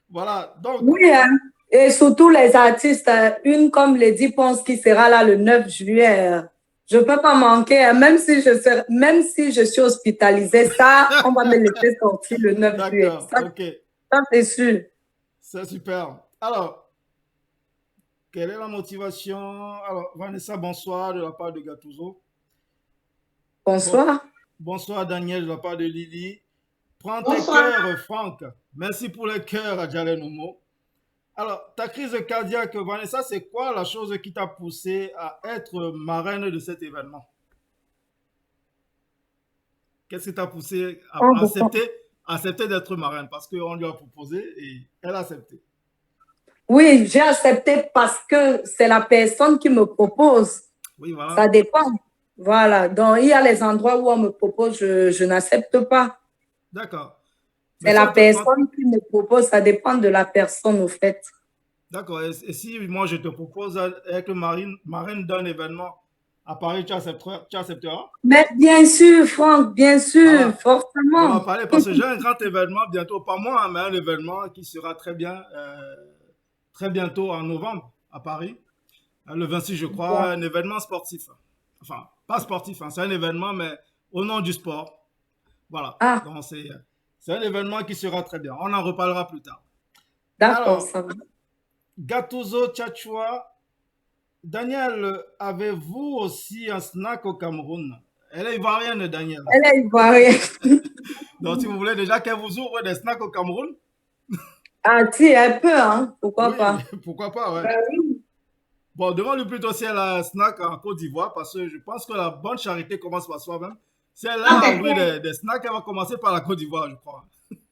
Voilà, donc... Oui, hein. Et surtout les artistes, une comme Lady Ponce qui sera là le 9 juillet. Je ne peux pas manquer, hein. Même si je suis hospitalisée, ça, on va me laisser sortir le 9 juillet. Ça, c'est sûr. C'est super. Alors, quelle est la motivation? Alors, Vanessa, bonsoir de la part de Gattuso. Bonsoir. Bonsoir, Daniel, de la part de Lily. Prends tes cœurs, Franck. Merci pour les cœurs, Adjale Nomo. Alors, ta crise cardiaque, Vanessa, c'est quoi la chose qui t'a poussé à être marraine de cet événement? Qu'est-ce qui t'a poussé à accepter d'être marraine? Parce qu'on lui a proposé et elle a accepté. Oui, j'ai accepté parce que c'est la personne qui me propose. Oui, voilà. Ça dépend. Voilà. Donc, il y a les endroits où on me propose, je n'accepte pas. D'accord. C'est la personne qui me propose, ça dépend de la personne, au fait. D'accord. Et si moi, je te propose être marraine d'un événement à Paris, tu accepteras? Mais bien sûr, Franck, bien sûr, forcément. On va parler parce que j'ai un grand événement bientôt, pas moi, mais un événement qui sera très bien, très bientôt en novembre à Paris. Le 26, je crois, un événement sportif. Enfin, pas sportif, hein, c'est un événement, mais au nom du sport. Voilà. Ah. Donc, c'est un événement qui sera très bien. On en reparlera plus tard. D'accord, ça va. Gattuso Tchatchoua, Daniel, avez-vous aussi un snack au Cameroun? Elle est ivoirienne, Daniel. Elle est ivoirienne. Donc, si vous voulez déjà qu'elle vous ouvre des snacks au Cameroun. Ah, si, un peu, hein. Pourquoi pas? Pourquoi pas, ouais. Bon, demande-lui plutôt si elle a un snack en Côte d'Ivoire, parce que je pense que la bonne charité commence par soi-même. Si elle a ouvert des snacks, elle va commencer par la Côte d'Ivoire, je crois.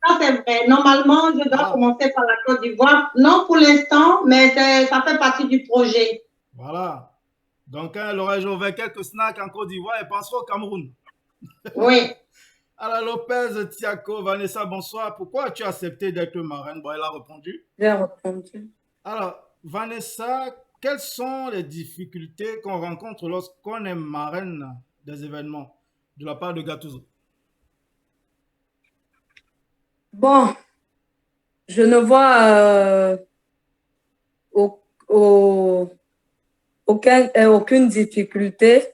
Ça, c'est vrai. Normalement, je dois commencer par la Côte d'Ivoire. Non pour l'instant, mais ça fait partie du projet. Voilà. Donc, quand elle aura ouvert quelques snacks en Côte d'Ivoire, elle pensera au Cameroun. Oui. Alors, Lopez Tiako, Vanessa, bonsoir. Pourquoi as-tu accepté d'être marraine? Bon, elle a répondu. J'ai répondu. Alors, Vanessa, quelles sont les difficultés qu'on rencontre lorsqu'on est marraine des événements de la part de Gattuso? Bon, je ne vois aucune difficulté.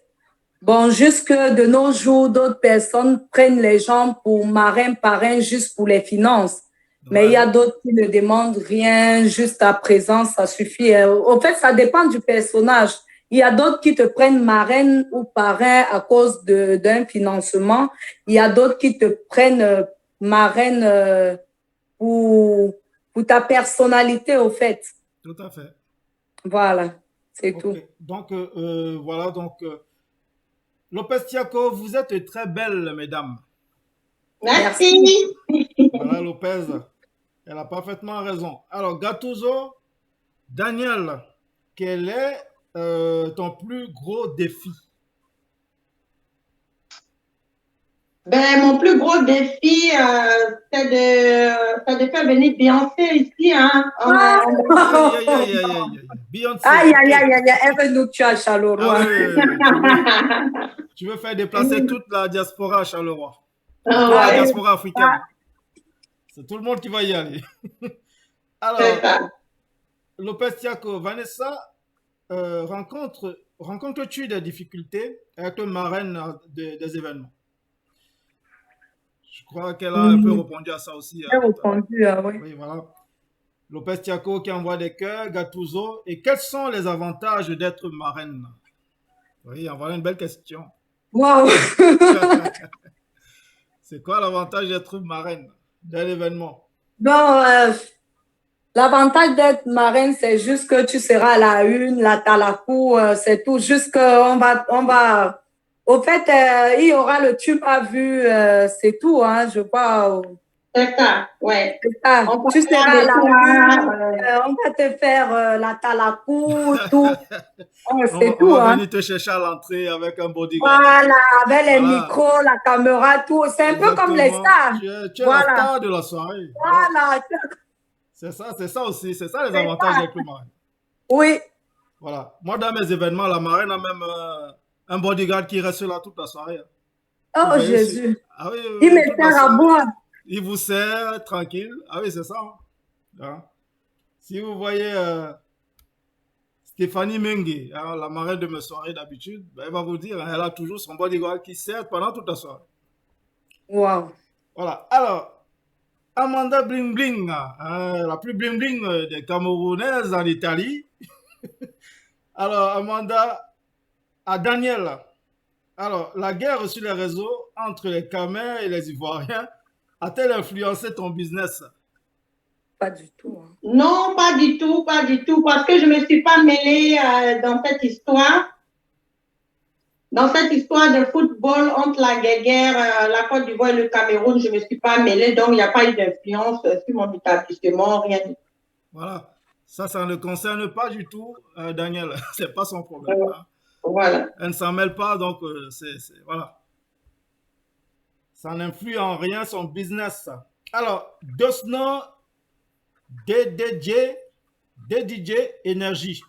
Bon, jusque de nos jours, d'autres personnes prennent les gens pour marrains, parrains, juste pour les finances. Mais il y a d'autres qui ne demandent rien, juste à présent, ça suffit. Au fait, ça dépend du personnage. Il y a d'autres qui te prennent marraine ou parrain à cause d'un financement. Il y a d'autres qui te prennent marraine pour ta personnalité, au fait. Tout à fait. Voilà, c'est tout. Donc, voilà, donc, Lopez Tiako, vous êtes très belle, mesdames. Merci. Voilà, Lopez, elle a parfaitement raison. Alors, Gattuso, Daniel, quel est ton plus gros défi? Ben, mon plus gros défi, c'est de faire venir Beyoncé ici. Hein. Beyoncé. Aïe, elle veut nous tuer à Charleroi. Tu veux faire déplacer toute la diaspora à Charleroi. La diaspora africaine. C'est tout le monde qui va y aller. Alors, Lopez Tiako, Vanessa, rencontres-tu des difficultés avec le marraine des événements? Je crois qu'elle a un peu répondu à ça aussi. Elle a répondu, oui. Oui, voilà. Lopez Tiako qui envoie des cœurs, Gattuso. Et quels sont les avantages d'être marraine? Oui, voilà une belle question. Wow. C'est quoi l'avantage d'être marraine d'un événement? Bon, l'avantage d'être marraine, c'est juste que tu seras à la une, la talakou, c'est tout. Juste qu'on va. Au fait, il y aura le tube à vue, c'est tout, hein, je crois. C'est ça, ouais. C'est ça. Tu seras à la une, on va te faire la talakou, tout. C'est tout, on va hein. venir te chercher à l'entrée avec un bodyguard. Voilà, avec les micros, la caméra, tout. C'est un peu comme les stars. Tu es la star de la soirée. Voilà. C'est ça aussi, c'est ça les avantages d'être marraine. Oui. Voilà. Moi, dans mes événements, la marraine a même un bodyguard qui reste là toute la soirée. Oh, Jésus. Ah, oui, il me sert à boire. Il vous sert tranquille. Ah oui, c'est ça. Hein. Si vous voyez Stéphanie Mengue, hein, la marraine de mes soirées d'habitude, ben, elle va vous dire, hein, elle a toujours son bodyguard qui sert pendant toute la soirée. Wow. Voilà. Alors, Amanda Bling Bling, hein, la plus bling bling des Camerounaises en Italie. Alors, Amanda, à Daniel. Alors, la guerre sur les réseaux entre les Camers et les Ivoiriens a-t-elle influencé ton business? Pas du tout. Hein. Non, pas du tout, parce que je ne me suis pas mêlée dans cette histoire. Dans cette histoire de football entre la guerre, la Côte d'Ivoire et le Cameroun, je ne me suis pas mêlée, donc il n'y a pas eu d'influence sur mon établissement, rien du tout. Voilà, ça ne concerne pas du tout Daniel, c'est pas son problème. Hein. Voilà. Elle ne s'en mêle pas, donc voilà. Ça n'influe en rien son business. Alors, Dosno DDJ Énergie.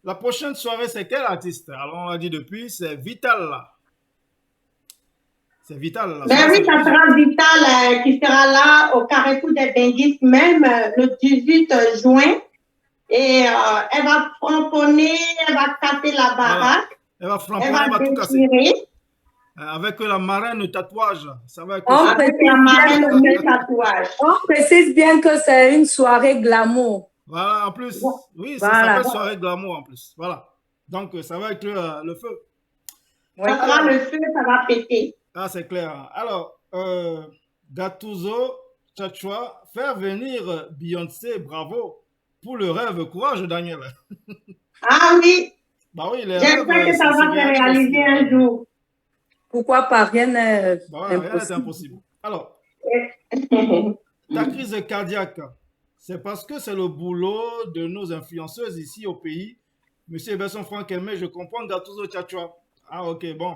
La prochaine soirée, c'est quel artiste? Alors, on l'a dit depuis, c'est Vital. C'est Vital. Ben oui, ça sera Vital qui sera là au Carrefour des Benguis, même le 18 juin. Et elle va framponner, elle va casser la baraque. Elle va framponner, elle va tout casser. Avec la marraine tatouage. Ça va être avec la marraine tatouage. On précise bien que c'est une soirée glamour. Voilà, en plus. Oui, ça s'appelle soirée glamour en plus. Voilà. Donc, ça va être le feu. Ça sera le feu, ça va péter. Ah, c'est clair. Alors, Gattuso Tchatchoua, faire venir Beyoncé, bravo. Pour le rêve, courage, Daniel. Ah oui, Bah oui, les j'espère rêves, que ça va se réaliser un jour. Pourquoi pas? Rien n'est Bah ouais, rien n'est impossible. impossible. Alors, ta crise cardiaque, c'est parce que c'est le boulot de nos influenceuses ici au pays. Monsieur Besson Franck Aimé, je comprends Gattuso Tchatchoua. Ah ok, bon.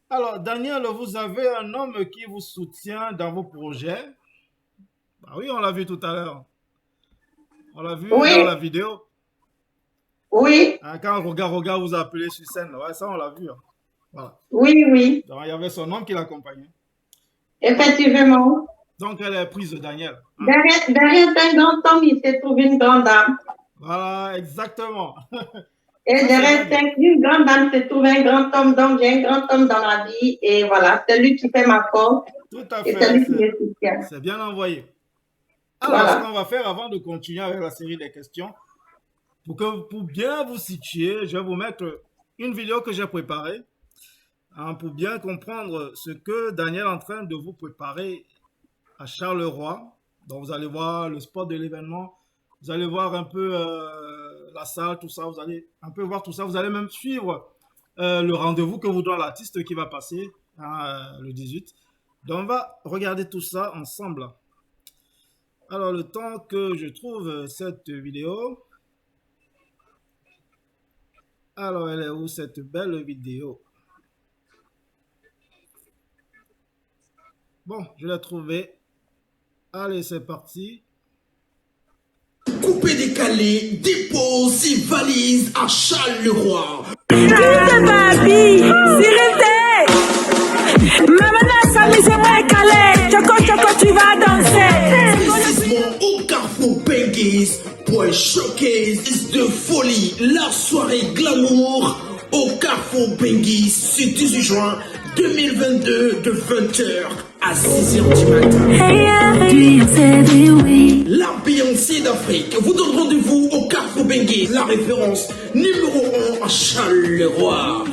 Alors, Daniel, vous avez un homme qui vous soutient dans vos projets. Bah oui, on l'a vu tout à l'heure. On l'a vu Oui. dans la vidéo. Oui, Hein, quand Roga vous a appelé sur scène, ouais, ça on l'a vu. Hein. Voilà. oui, oui, Donc, il y avait son homme qui l'accompagnait. effectivement. Donc, elle est prise de Daniel. Hein. Derrière un grand homme, il se trouve une grande dame. Voilà, exactement. Et derrière une grande dame se trouve un grand homme. Donc, j'ai un grand homme dans la vie. Et voilà, c'est lui qui fait ma force. Tout à Et c'est lui qui fait. me soutient. C'est bien envoyé. Alors, Voilà. ce qu'on va faire avant de continuer avec la série des questions, pour bien vous situer, je vais vous mettre une vidéo que j'ai préparée hein, pour bien comprendre ce que Daniel est en train de vous préparer à Charleroi. Donc, vous allez voir le spot de l'événement. Vous allez voir un peu la salle, tout ça. Vous allez un peu voir tout ça. Vous allez même suivre le rendez-vous que vous donne l'artiste qui va passer hein, le 18. Donc, on va regarder tout ça ensemble. Alors, le temps que je trouve cette vidéo. Alors, elle est où cette belle vidéo? Bon, je l'ai trouvée. Allez, c'est parti. Coupé décalé, dépose ses valises à Charleroi. Précisément au Carrefour Benguis pour un showcase de folie. La soirée glamour au Carrefour Benguis ce 18 juin 2022 de 20h à 6h du matin. La Beyoncé d'Afrique vous donne rendez-vous au Carrefour Benguis, la référence numéro 1 à Charleroi.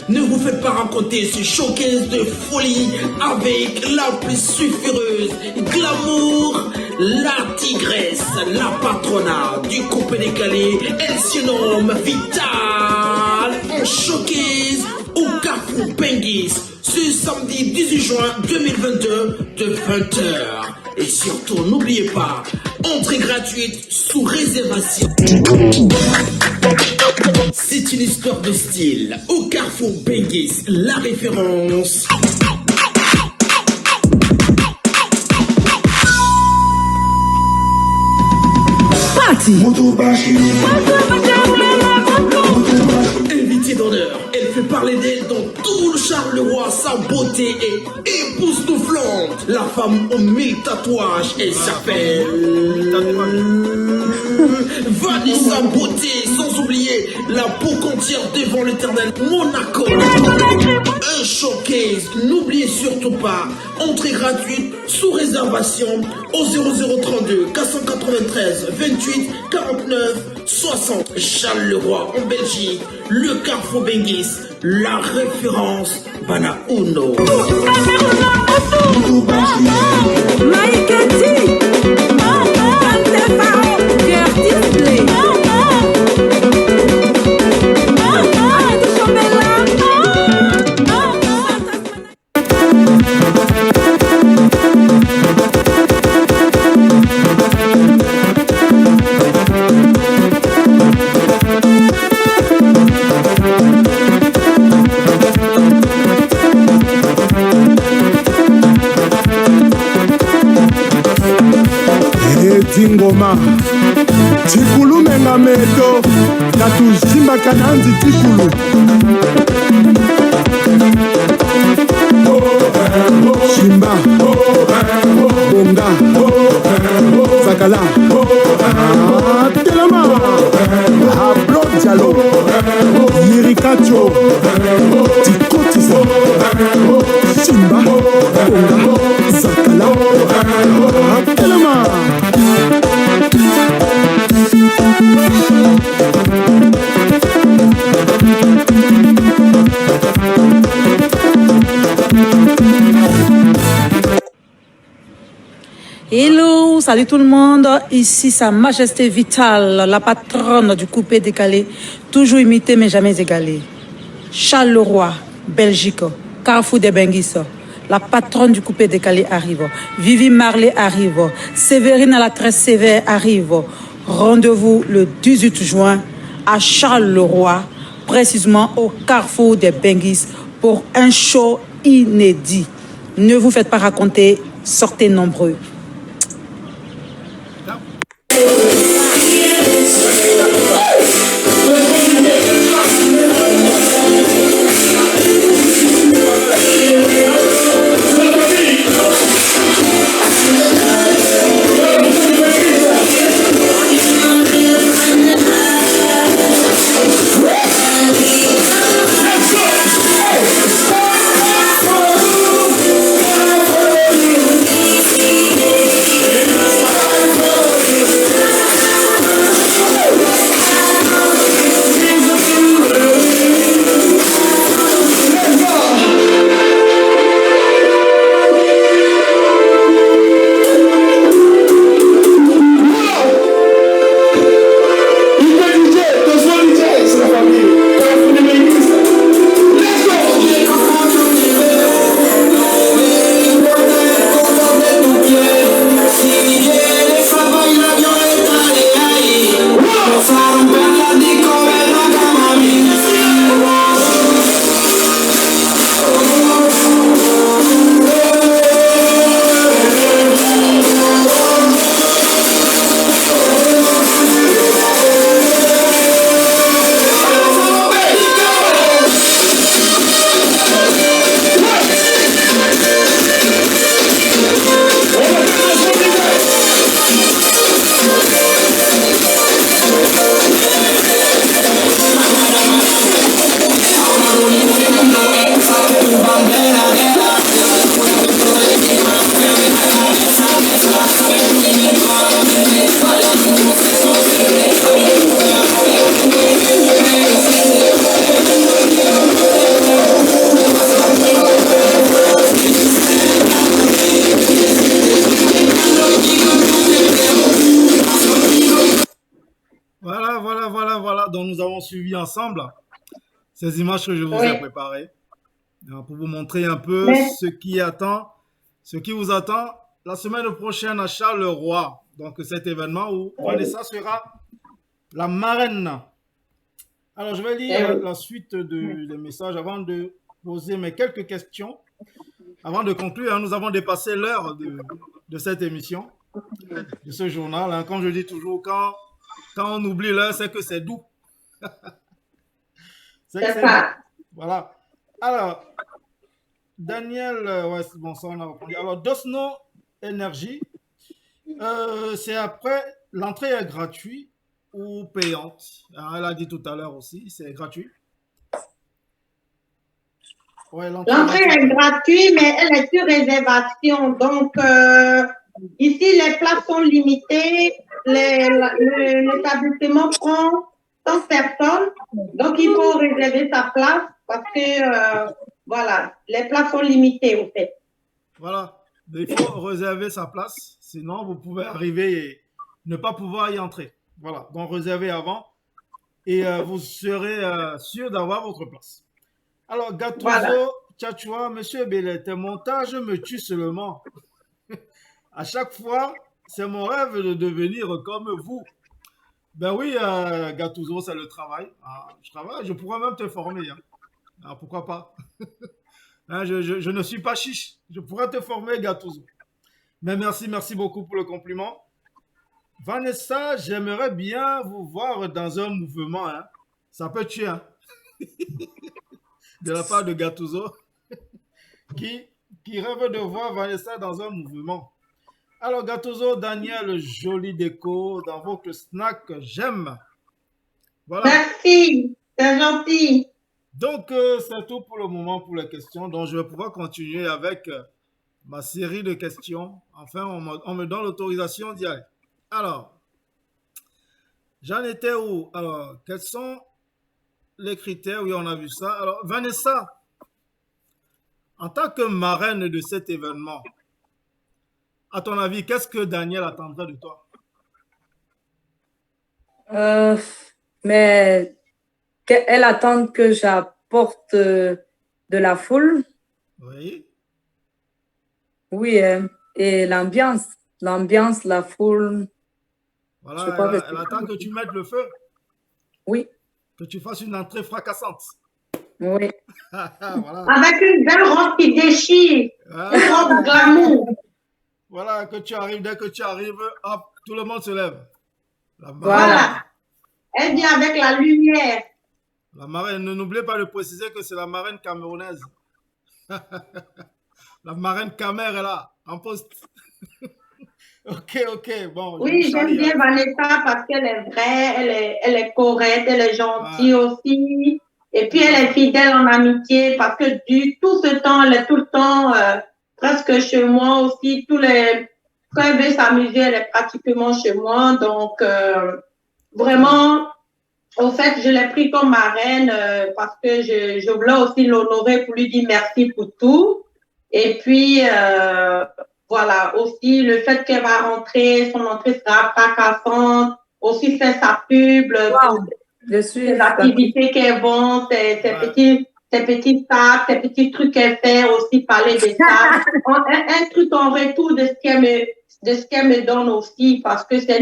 Ne vous faites pas raconter ce showcase de folie avec la plus sulfureuse glamour, la tigresse, la patronat du coupé décalé, elle se nomme Vital. Un showcase au Carrefour Benguis ce samedi 18 juin 2022 de 20h. Et surtout, n'oubliez pas, entrée gratuite sous réservation. C'est une histoire de style. Au Carrefour Benguis, la référence. Invitée d'honneur, elle fait parler d'elle dans tout le Charleroi. Sa beauté est époustouflante. La femme aux 1000 tatouages, elle s'appelle Vanessa Beauté. Sans oublier la peau qu'entière devant l'éternel Monaco. Un showcase, n'oubliez surtout pas, entrée gratuite sous réservation au 0032 493 28 49 60. Charleroi en Belgique, le Carrefour Benguis, la référence Bana Uno. Ngoma Tikulu menga meto Natuzimba kananzi tikulu Shimba Bonga Sakala Telema Ablo Diallo Yirikacho Tikotisa Shimba Bonga Sakala Telema Hello, salut tout le monde. Ici Sa Majesté Vitale, la patronne du coupé décalé, toujours imitée mais jamais égalée. Charles Leroy, Belgique, Carrefour des Benguis. La patronne du coupé décalé arrive. Vivi Marley arrive. Sévérine à la très sévère arrive. Rendez-vous le 18 juin à Charles-le-Roi, précisément au Carrefour des Benguis, pour un show inédit. Ne vous faites pas raconter, sortez nombreux. Donc nous avons suivi ensemble ces images que je vous ai préparées pour vous montrer un peu ce qui vous attend la semaine prochaine à Charleroi. Donc cet événement où Vanessa sera la marraine. Alors je vais lire la suite des messages avant de poser mes quelques questions. Avant de conclure, nous avons dépassé l'heure de cette émission, de ce journal. Comme je dis toujours, quand on oublie l'heure, c'est que c'est doux. C'est ça. Voilà. Alors, Daniel, bon, ça on a répondu. Alors, Dosno Énergie, c'est après, l'entrée est gratuite ou payante? Alors, elle a dit tout à l'heure aussi, c'est gratuit. Ouais, l'entrée est gratuite, mais elle est sur réservation. Donc, ici, les places sont limitées. L'établissement prend 100 personnes. Donc, il faut réserver sa place parce que, voilà, les places sont limitées, au fait. Voilà. Il faut réserver sa place. Sinon, vous pouvez arriver et ne pas pouvoir y entrer. Voilà. Donc, réservez avant et vous serez sûr d'avoir votre place. Alors, Gattuso, Tchatchoua, Monsieur Bellet, tes montages me tuent seulement. À chaque fois, c'est mon rêve de devenir comme vous. Ben oui, Gattuso, c'est le travail. Je travaille, je pourrais même te former. Pourquoi pas? Je ne suis pas chiche. Je pourrais te former, Gattuso. Mais merci beaucoup pour le compliment. Vanessa, j'aimerais bien vous voir dans un mouvement. Ça peut tuer. De la part de Gattuso, qui rêve de voir Vanessa dans un mouvement. Alors Gattuso, Daniel, joli déco dans votre snack, j'aime. Voilà. Merci, c'est gentil. Donc c'est tout pour le moment pour les questions. Donc je vais pouvoir continuer avec ma série de questions. Enfin, on me donne l'autorisation d'y aller. Alors, j'en étais où? Alors, quels sont les critères? Oui, on a vu ça. Alors, Vanessa, en tant que marraine de cet événement, à ton avis, qu'est-ce que Daniel attendrait de toi? Mais elle attend que j'apporte de la foule. Oui. Oui, et l'ambiance, la foule. Je crois Voilà, que elle attend que tu mettes le feu, oui, que tu fasses une entrée fracassante. oui. Voilà. Avec une belle robe qui déchire, une robe Voilà. glamour. Voilà, que tu arrives, dès que tu arrives, hop, tout le monde se lève. La marraine, Voilà. Elle vient avec la lumière. la marraine, ne n'oubliez pas de préciser que c'est la marraine camerounaise. La marraine Camer est là, en poste. Ok, bon, je vous Oui, j'aime charrie, hein. bien Vanessa parce qu'elle est vraie, elle est correcte, elle est gentille Ouais, aussi. Et puis tout elle à est fait. fidèle en amitié parce que tout ce temps, elle est tout le temps presque chez moi aussi. Quand elle veut s'amuser, elle est pratiquement chez moi. Donc, Très bien. vraiment, au fait, je l'ai pris comme marraine parce que je voulais aussi l'honorer pour lui dire merci pour tout. Et puis, voilà, aussi le fait qu'elle va rentrer, son entrée sera fracassante, aussi faire sa pub pour Wow, je suis ses activités qu'elle vend, Ouais, ses petits sacs, ses petits trucs qu'elle fait, aussi parler de ça. Un truc en retour de ce qu'elle me donne aussi, parce que c'est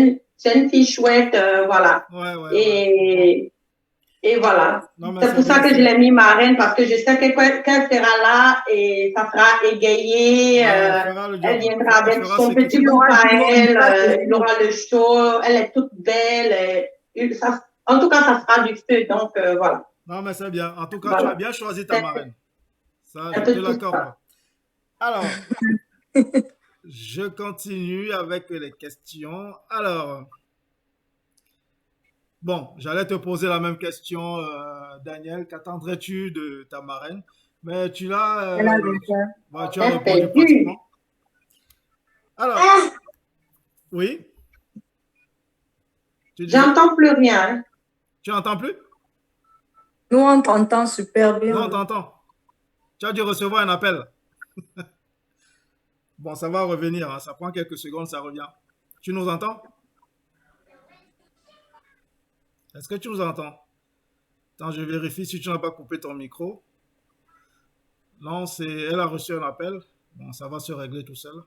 une fille chouette, voilà. ouais. Et voilà. Non, mais C'est c'est pour ça bien, que je c'est. l'ai mis marraine, parce que je sais qu'elle sera là et ça sera égayé. Ouais, elle fera le Elle job. viendra Elle avec fera son ce qu'il petit il y faut. groupe aura à du monde, elle. ça c'est Il sûr. aura le show. Elle est toute belle. En tout cas, ça sera du feu. Donc, voilà. Non, mais c'est bien. En tout cas, tu as Voilà. bien choisi ta C'est marraine. Ça, un je te peu tout l'accorde. ça. Alors, je continue avec les questions. Alors, bon, j'allais te poser la même question, Daniel. Qu'attendrais-tu de ta marraine? Mais Elle a déjà. ouais, tu as C'est répondu perdu. pratiquement. Alors, Ah, oui, tu disais? j'entends plus rien. Tu n'entends plus? Nous, on t'entend super Non, on bien. t'entend. Tu as dû recevoir un appel. Bon, ça va revenir, hein. Ça prend quelques secondes, ça revient. Tu nous entends? Est-ce que tu nous entends? Attends, je vérifie si tu n'as pas coupé ton micro. Non, elle a reçu un appel. Bon, ça va se régler tout seul.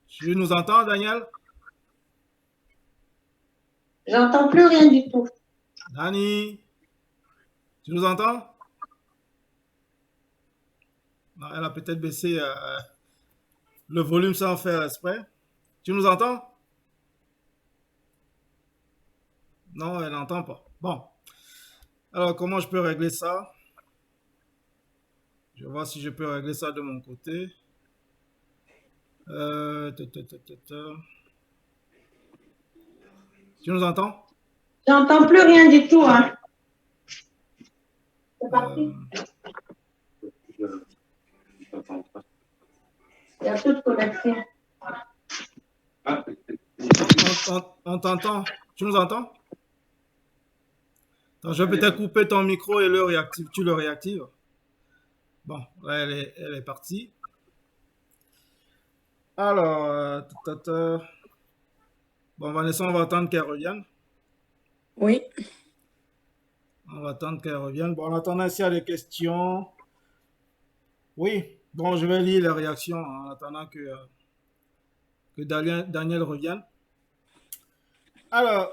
Tu nous entends, Daniel? J'entends plus rien du tout. Dani, tu nous entends? Non, elle a peut-être baissé le volume sans faire exprès. Tu nous entends? Non, elle n'entend pas. Bon, alors comment je peux régler ça? Je vais voir si je peux régler ça de mon côté. Euh, ta, ta, ta, ta, ta. Tu nous entends? J'entends plus rien du tout. Hein. C'est Euh, parti. Il y a plus de connexion. on t'entend. Tu nous entends? Attends, je vais peut-être couper ton micro et le réactive. Tu le réactives. Bon, là, elle est partie. Alors, ta, ta, ta. Bon, Vanessa, on va attendre qu'elle revienne. Oui. On va attendre qu'elle revienne. Bon, en attendant, s'il y a des questions. Oui, bon, je vais lire les réactions en attendant que Daniel revienne. Alors,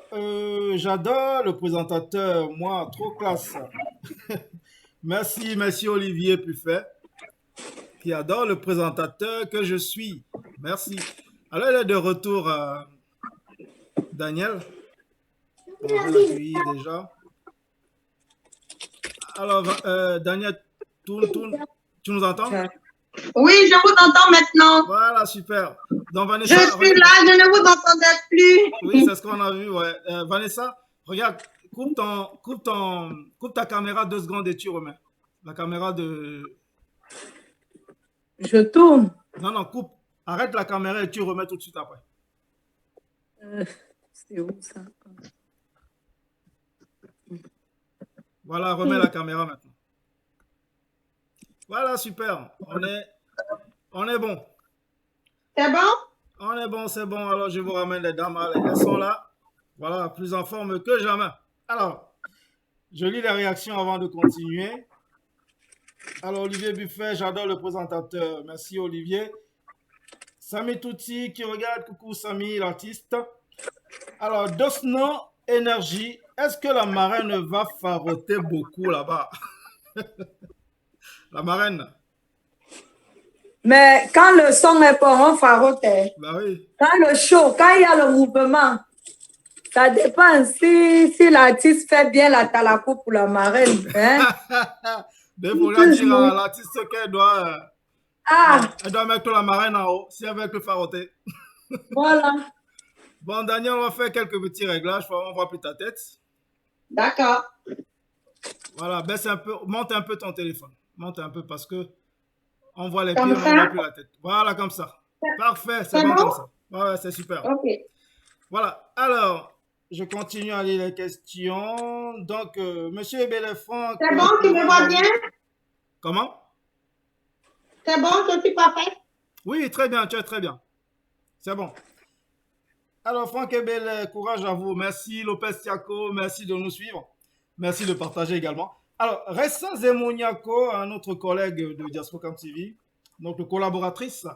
j'adore le présentateur, moi, trop classe. Merci Olivier Puffet, qui adore le présentateur que je suis. Merci. Alors, elle est de retour, Daniel. On va l'accueillir déjà. Alors, Daniel, tu nous entends? Oui, je vous entends maintenant. Voilà, super. Donc, Je Vanessa, suis là, je ne vous entendais plus. oui, c'est ce qu'on a vu, ouais. Vanessa, regarde, coupe ta caméra 2 secondes et tu remets. La caméra de. Je tourne. Non, coupe. Arrête la caméra et tu remets tout de suite après. C'est où ça? Voilà, remets la caméra maintenant. Voilà, super. On est bon. C'est bon? On est bon, c'est bon. Alors, je vous ramène les dames. Allez, elles sont là. Voilà, plus en forme que jamais. Alors, je lis les réactions avant de continuer. Alors, Olivier Buffet, j'adore le présentateur. Merci, Olivier. Samy Touti qui regarde. Coucou, Samy, l'artiste. Alors, Dosno Énergie. Est-ce que la marraine va faroter beaucoup là-bas? La marraine. Mais quand le son est pas, on farote. Bah oui. Quand le show, quand il y a le mouvement, ça dépend si l'artiste fait bien la talaco pour la marraine. Hein? Il faut dire à l'artiste qu'elle doit, elle doit mettre la marraine en haut, si elle veut le faroter. Voilà. Bon, Daniel, on va faire quelques petits réglages. On voit plus ta tête. D'accord. Voilà, baisse un peu, monte un peu ton téléphone. Monte un peu parce que on voit les Comme pieds, ça? on voit plus la tête. Voilà, comme ça. Parfait, c'est bon comme ça. Ouais, c'est super. Ok. Voilà, alors, je continue à lire les questions. Donc, Monsieur Béléphant... C'est bon, tu me vois bien? Comment? C'est bon, je suis parfait? Oui, très bien, tu es très bien. C'est bon. Alors, Franck Ebel, courage à vous. Merci, Lopez Tiako, merci de nous suivre. Merci de partager également. Alors, Ressa Zemoniako, un autre collègue de Diaspora TV, notre collaboratrice.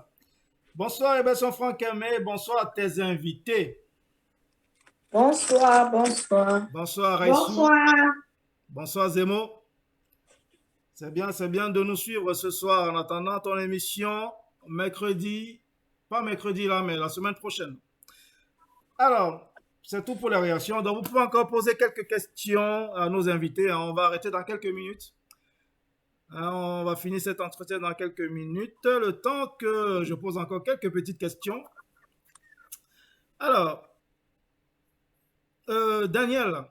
Bonsoir, Eberson Franck Aimé. Bonsoir à tes invités. Bonsoir, bonsoir. Bonsoir, Raissou. Bonsoir. Bonsoir, Zemo. C'est bien de nous suivre ce soir en attendant ton émission mercredi. Pas mercredi là, mais la semaine prochaine. Alors, c'est tout pour les réactions. Donc, vous pouvez encore poser quelques questions à nos invités. On va arrêter dans quelques minutes. On va finir cet entretien dans quelques minutes. Le temps que je pose encore quelques petites questions. Alors, Daniel,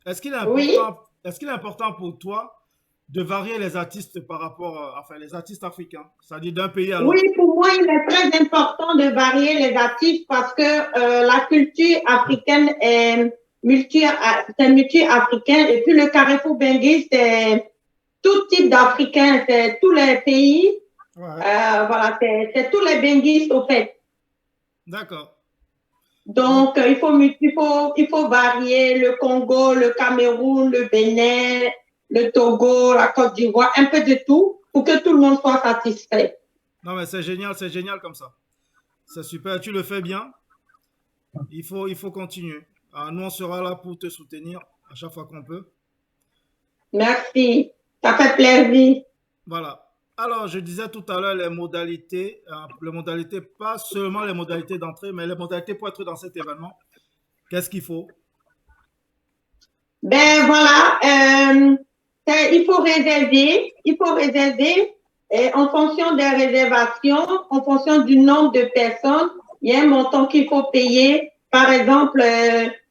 est-ce qu'il est important pour toi de varier les artistes par rapport, enfin les artistes africains, c'est-à-dire d'un pays à l'autre? Oui, pour moi, il est très important de varier les artistes parce que la culture africaine est multi-africaine et puis le Carrefour Benguis, c'est tout type d'Africains, c'est tous les pays, voilà, c'est tous les Benguis au fait. D'accord. Donc, il faut varier le Congo, le Cameroun, le Bénin, le Togo, la Côte d'Ivoire, un peu de tout pour que tout le monde soit satisfait. Non, mais c'est génial comme ça. C'est super, tu le fais bien. Il faut continuer. Alors, nous, on sera là pour te soutenir à chaque fois qu'on peut. Merci, ça fait plaisir. Voilà. Alors, je disais tout à l'heure les modalités, pas seulement les modalités d'entrée, mais les modalités pour être dans cet événement. Qu'est-ce qu'il faut? Ben voilà, il faut réserver et en fonction des réservations, en fonction du nombre de personnes, il y a un montant qu'il faut payer. Par exemple,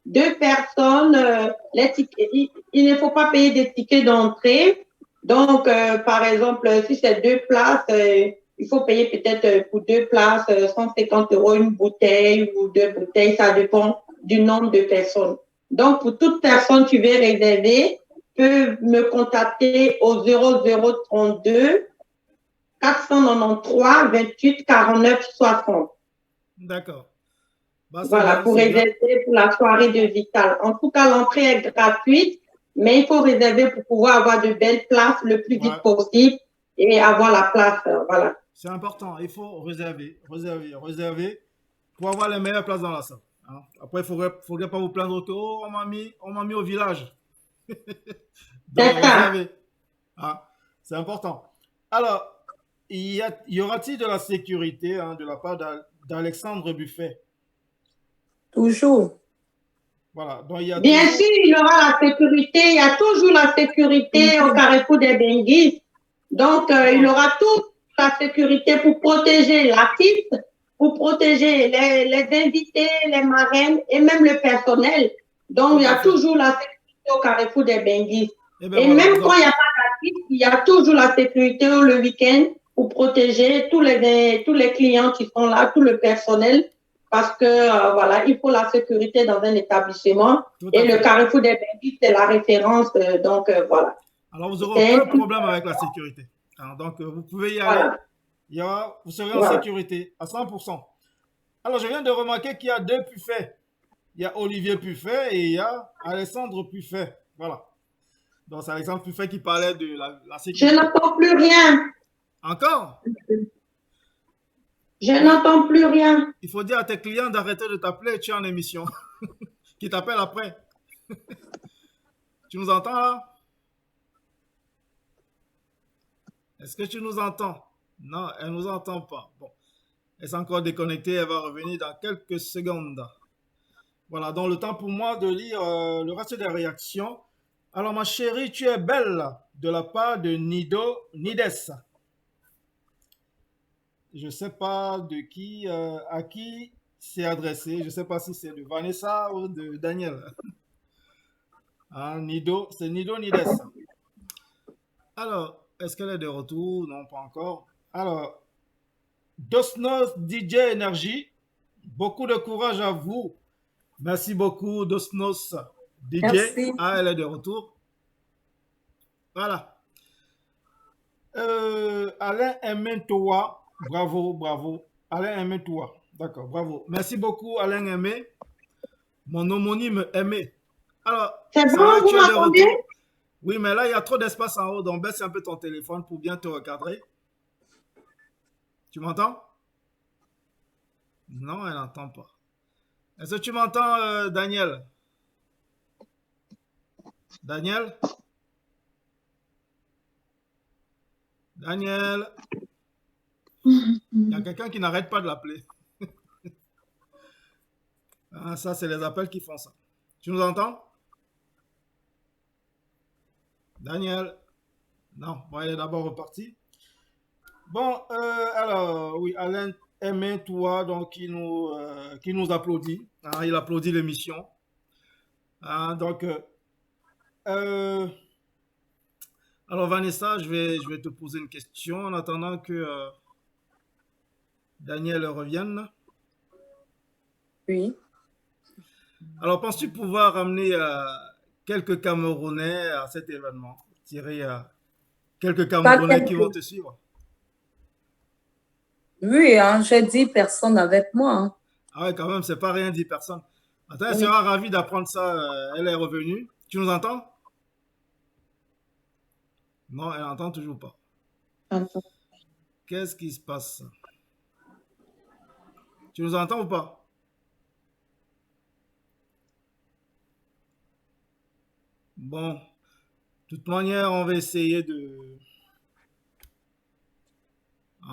2 personnes, il ne faut pas payer des tickets d'entrée. Donc, par exemple, si c'est 2 places, il faut payer peut-être pour 2 places 150 € une bouteille ou 2 bouteilles, ça dépend du nombre de personnes. Donc, pour toute personne qui veut réserver, peut me contacter au 0032 493 28 49 60. D'accord. Voilà, pour réserver pour la soirée de Vital. En tout cas, l'entrée est gratuite, mais il faut réserver pour pouvoir avoir de belles places le plus vite possible et avoir la place. Voilà. C'est important. Il faut réserver pour avoir les meilleures places dans la salle. Hein. Après, il ne faudrait pas vous plaindre que on m'a mis au village. Donc, réserver. Ah, c'est important. Alors, y aura-t-il de la sécurité de la part d'Alexandre Buffet? Toujours. Voilà. Donc, bien sûr, il y aura la sécurité. Il y a toujours la sécurité au Carrefour des Benguis. Donc, il y aura toute la sécurité pour protéger l'artiste, pour protéger les invités, les marraines et même le personnel. Donc, il y a toujours la sécurité au Carrefour des Benguis. Et même quand il n'y a pas d'artiste, il y a toujours la sécurité le week-end pour protéger tous les clients qui sont là, tout le personnel. Parce que, voilà, il faut la sécurité dans un établissement. Et le Carrefour des Benguis, c'est la référence. Donc, voilà. Alors, vous n'aurez aucun problème avec la sécurité. Alors, donc, vous pouvez y aller. Vous serez en Ouais. sécurité à 100%. Alors, je viens de remarquer qu'il y a deux Puffet. Il y a Olivier Puffet et il y a Alexandre Puffet. Voilà. Donc, c'est Alexandre Puffet qui parlait de la Je sécurité. n'entends plus rien. Encore? Je n'entends plus rien. Il faut dire à tes clients d'arrêter de t'appeler, tu es en émission. Qui t'appellent après. Tu nous entends là? Est-ce que tu nous entends? Non, elle ne nous entend pas. Bon, elle s'est encore déconnectée, elle va revenir dans quelques secondes. Voilà, donc le temps pour moi de lire le reste des réactions. Alors, ma chérie, tu es belle, de la part de Nides. Je ne sais pas de qui, à qui c'est adressé. Je ne sais pas si c'est de Vanessa ou de Daniel. Hein, c'est Nides. Alors, est-ce qu'elle est de retour? Non, pas encore. Alors, Dosnos DJ Energy, beaucoup de courage à vous. Merci beaucoup, Dosnos DJ. Merci. Ah, elle est de retour. Voilà. Alain Aimé-Toa, bravo, bravo. Alain Aimé-Toa, d'accord, bravo. Merci beaucoup, Alain Aimé. Mon homonyme Aimé. Alors, C'est Sarah, bon, vous tu es de m'entendez? retour. Oui, mais là, il y a trop d'espace en haut, donc baisse un peu ton téléphone pour bien te recadrer. Tu m'entends? Non, elle n'entend pas. Est-ce que tu m'entends, Daniel? Daniel? Daniel? Il y a quelqu'un qui n'arrête pas de l'appeler. Ah, ça, c'est les appels qui font ça. Tu nous entends? Daniel? Non, bon, elle est d'abord repartie. Bon, alors, oui, Alain Aimé, toi, donc, qui nous applaudit. Hein, il applaudit l'émission. Hein, donc, alors, Vanessa, je vais te poser une question en attendant que Daniel revienne. Oui. Alors, penses-tu pouvoir ramener quelques Camerounais à cet événement? Tirer quelques Camerounais qui vont te suivre? Oui, hein, j'ai 10 personnes avec moi. Hein. Ah ouais, quand même, c'est pas rien, 10 personnes. Attends, elle Oui. sera ravie d'apprendre ça. Elle est revenue. Tu nous entends? Non, elle n'entend toujours pas. Qu'est-ce qui se passe? Tu nous entends ou pas? Bon, de toute manière, on va essayer de...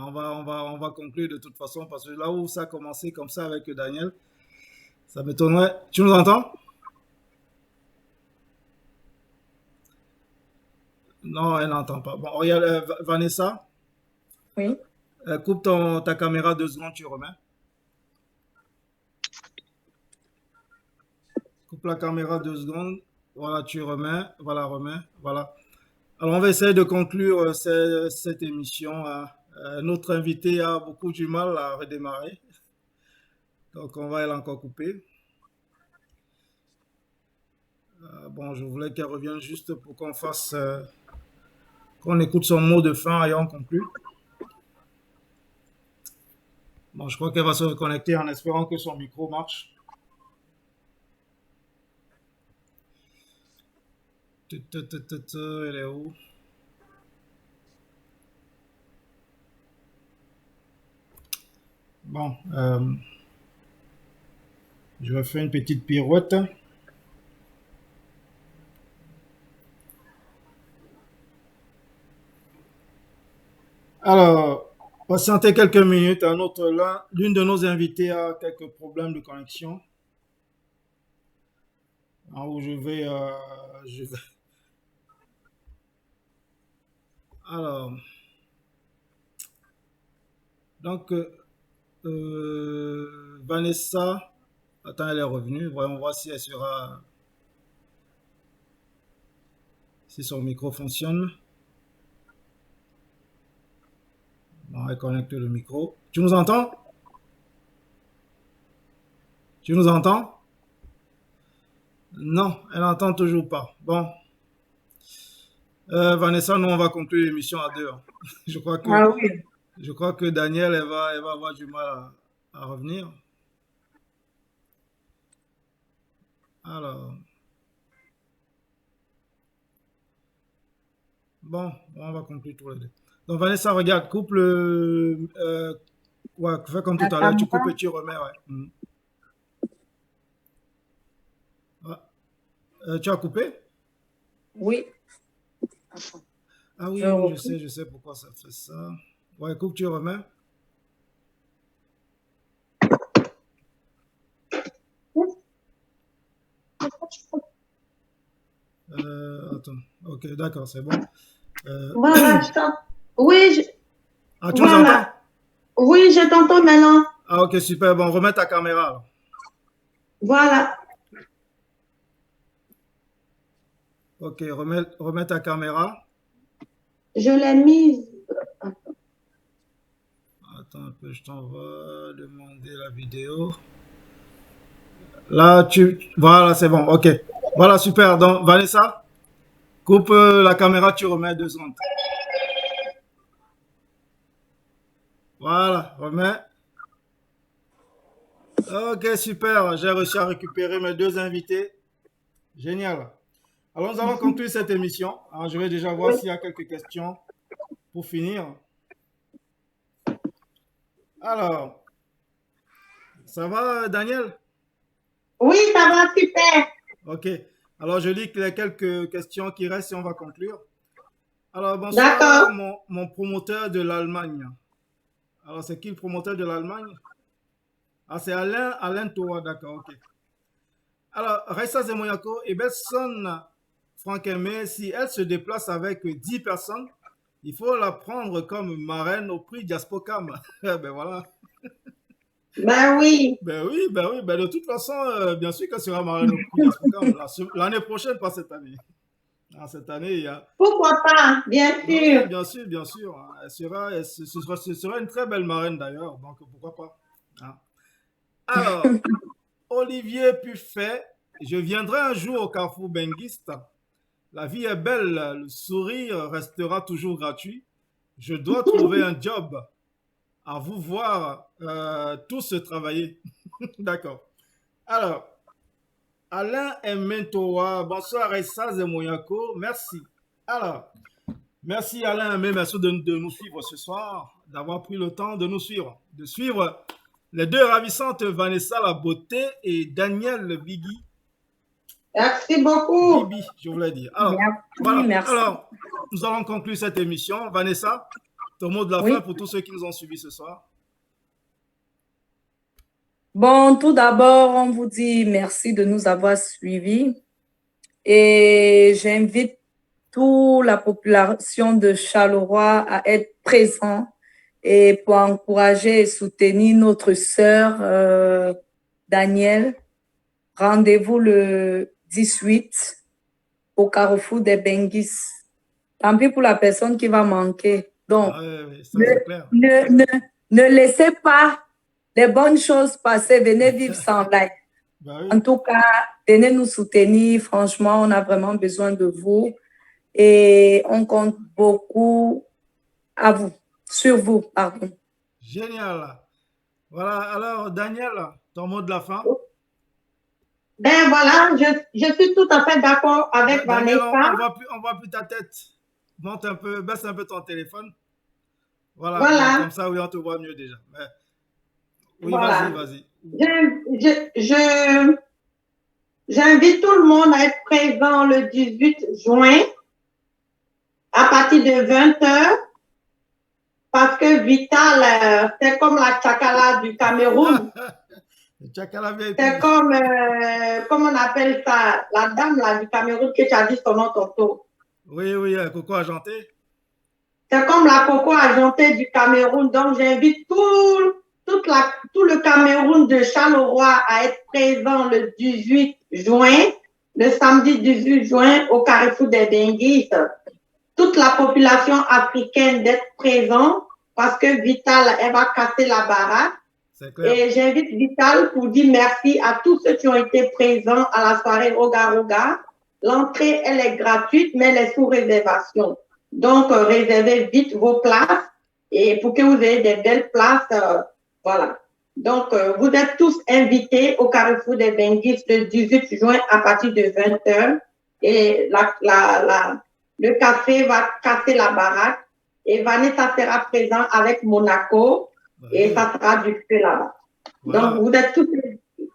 On va conclure de toute façon parce que là où ça a commencé comme ça avec Daniel, ça m'étonnerait. Tu nous entends? Non, elle n'entend pas. Bon, regarde, Vanessa, Oui. coupe ta caméra 2 secondes, tu remets. Coupe la caméra 2 secondes. Voilà, tu remets. Voilà, remets. Voilà. Alors, on va essayer de conclure cette émission. Notre invité a beaucoup du mal à redémarrer. Donc, on va encore couper. Bon, je voulais qu'elle revienne juste pour qu'on fasse... qu'on écoute son mot de fin et on conclut. Bon, je crois qu'elle va se reconnecter en espérant que son micro marche. Elle est où? Bon, je vais faire une petite pirouette. Alors, patientez quelques minutes. L'une de nos invités a quelques problèmes de connexion. Où je vais. Alors, donc, Vanessa, attends, elle est revenue. Voyons voir si elle sera. Si son micro fonctionne. Bon, elle connecte le micro. Tu nous entends? Tu nous entends? Non, elle n'entend toujours pas. Bon. Vanessa, nous, on va conclure l'émission à 2. Je crois que... Ah oui. Je crois que Daniel, elle va avoir du mal à revenir. Alors, bon, on va conclure tous les deux. Donc, Vanessa, regarde, coupe le. Ouais, fais comme tout à l'heure, tu coupes et tu remets, ouais. Ouais. Tu as coupé? Oui. Ah oui, je sais pourquoi ça fait ça. Ouais, coupe, tu remets. Attends, ok, d'accord, c'est bon. Voilà, oui, Ah, tu nous entends? Oui, je t'entends maintenant. Ah, ok, super. Bon, remets ta caméra. Alors. Voilà. Ok, remets ta caméra. Je l'ai mise. Attends un peu, je t'envoie demander la vidéo. Là, Voilà, c'est bon, ok. Voilà, super. Donc, Vanessa, coupe la caméra, tu remets 2 secondes. Voilà, remets. Ok, super. J'ai réussi à récupérer mes 2 invités. Génial. Alors, nous allons conclure cette émission. Alors, je vais déjà voir s'il y a quelques questions pour finir. Alors, ça va, Daniel? Oui, ça va, super. Ok. Alors, je lis les quelques questions qui restent et on va conclure. Alors, bonsoir, mon promoteur de l'Allemagne. Alors, c'est qui le promoteur de l'Allemagne? Ah, c'est Alain Toa, d'accord, ok. Alors, Raissa Zemoyako et Besson Franck Aimé, si elle se déplace avec 10 personnes, il faut la prendre comme marraine au prix Diaspocam. Ben voilà. Ben oui. Ben oui. Ben de toute façon, bien sûr qu'elle sera marraine au prix Diaspocam l'année prochaine, pas cette année. Cette année, il y a... Pourquoi pas, bien sûr. Oui, bien sûr. Ce sera une très belle marraine d'ailleurs, donc pourquoi pas. Alors, Olivier Puffet, je viendrai un jour au Carrefour Benguiste. La vie est belle, le sourire restera toujours gratuit. Je dois trouver un job. À vous voir tous travailler. D'accord. Alors, Alain Ementoa, bonsoir Essa Zemoyako, merci. Alors, merci Alain Aimé, merci de nous suivre ce soir, d'avoir pris le temps de nous suivre, de suivre les 2 ravissantes Vanessa La Beauté et Daniel Bigui. Merci beaucoup. Bibi, je voulais dire. Alors, voilà. Merci. Alors, nous allons conclure cette émission. Vanessa, ton mot de la fin pour tous ceux qui nous ont suivis ce soir. Bon, tout d'abord, on vous dit merci de nous avoir suivis et j'invite toute la population de Charleroi à être présent et pour encourager et soutenir notre sœur Danielle. Rendez-vous le 18 au Carrefour des Benguis. Tant pis pour la personne qui va manquer. Donc, ne laissez pas les bonnes choses passer. Venez vivre sans like. Oui. En tout cas, venez nous soutenir. Franchement, on a vraiment besoin de vous. Et on compte beaucoup à vous, sur vous, pardon. Génial. Voilà. Alors, Daniel, ton mot de la fin? Ben voilà, je suis tout à fait d'accord avec Daniel, Vanessa. on voit plus ta tête. Monte un peu, baisse un peu ton téléphone. Voilà. Voilà. Comme ça, oui, on te voit mieux déjà. Mais... Oui, voilà. vas-y. J'invite tout le monde à être présent le 18 juin à partir de 20h parce que Vital, c'est comme la Tchakala du Cameroun. C'est comme, comment on appelle ça, la dame là, du Cameroun que tu as dit son nom tantôt. Oui, Coco Argenté. C'est comme la Coco Argenté du Cameroun. Donc, j'invite tout le Cameroun de Charleroi à être présent le 18 juin, le samedi 18 juin au Carrefour des Benguis. Toute la population africaine d'être présent parce que Vital, elle va casser la baraque. Et j'invite Vital pour dire merci à tous ceux qui ont été présents à la soirée Roga Roga. L'entrée, elle est gratuite, mais elle est sous réservation. Donc, réservez vite vos places et pour que vous ayez des belles places. Voilà. Donc, vous êtes tous invités au Carrefour des Benguis le 18 juin à partir de 20h. Et le café va casser la baraque et Vanessa sera présent avec Monaco et ça sera du feu là-bas. Voilà. Donc, vous êtes tous invités.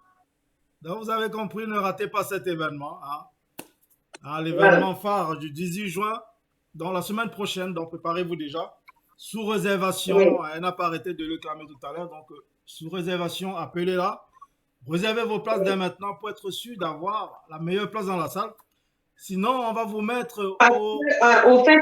Donc, vous avez compris, ne ratez pas cet événement. L'événement phare du 18 juin, dans la semaine prochaine. Donc, préparez-vous déjà. Sous réservation, elle n'a pas arrêté de le clamer tout à l'heure. Donc, sous réservation, appelez-la. Réservez vos places dès maintenant pour être sûr d'avoir la meilleure place dans la salle. Sinon, on va vous mettre au fait,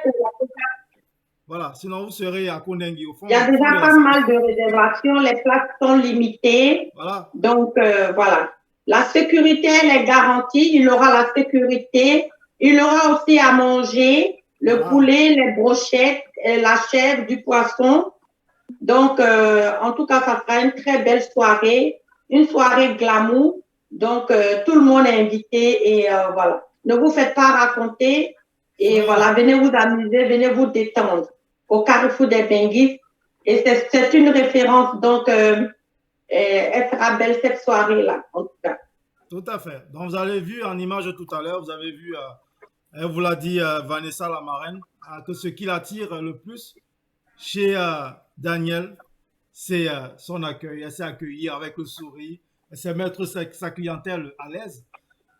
voilà, sinon vous serez à Kondengui au fond. Il y a déjà pas mal de réservations, les places sont limitées. Voilà. Donc, voilà. La sécurité, elle est garantie. Il aura la sécurité. Il aura aussi à manger le poulet, les brochettes, la chèvre, du poisson. Donc, en tout cas, ça sera une très belle soirée, une soirée glamour. Donc, tout le monde est invité et voilà. Ne vous faites pas raconter et voilà, venez vous amuser, venez vous détendre au Carrefour des Benguis. Et c'est une référence, donc elle sera belle cette soirée-là, en tout cas. Tout à fait. Donc, vous avez vu en image tout à l'heure, vous avez vu, elle vous l'a dit, Vanessa la marraine, que ce qui l'attire le plus chez Daniel, c'est son accueil. Elle s'est accueillie avec le sourire, elle sait mettre sa clientèle à l'aise.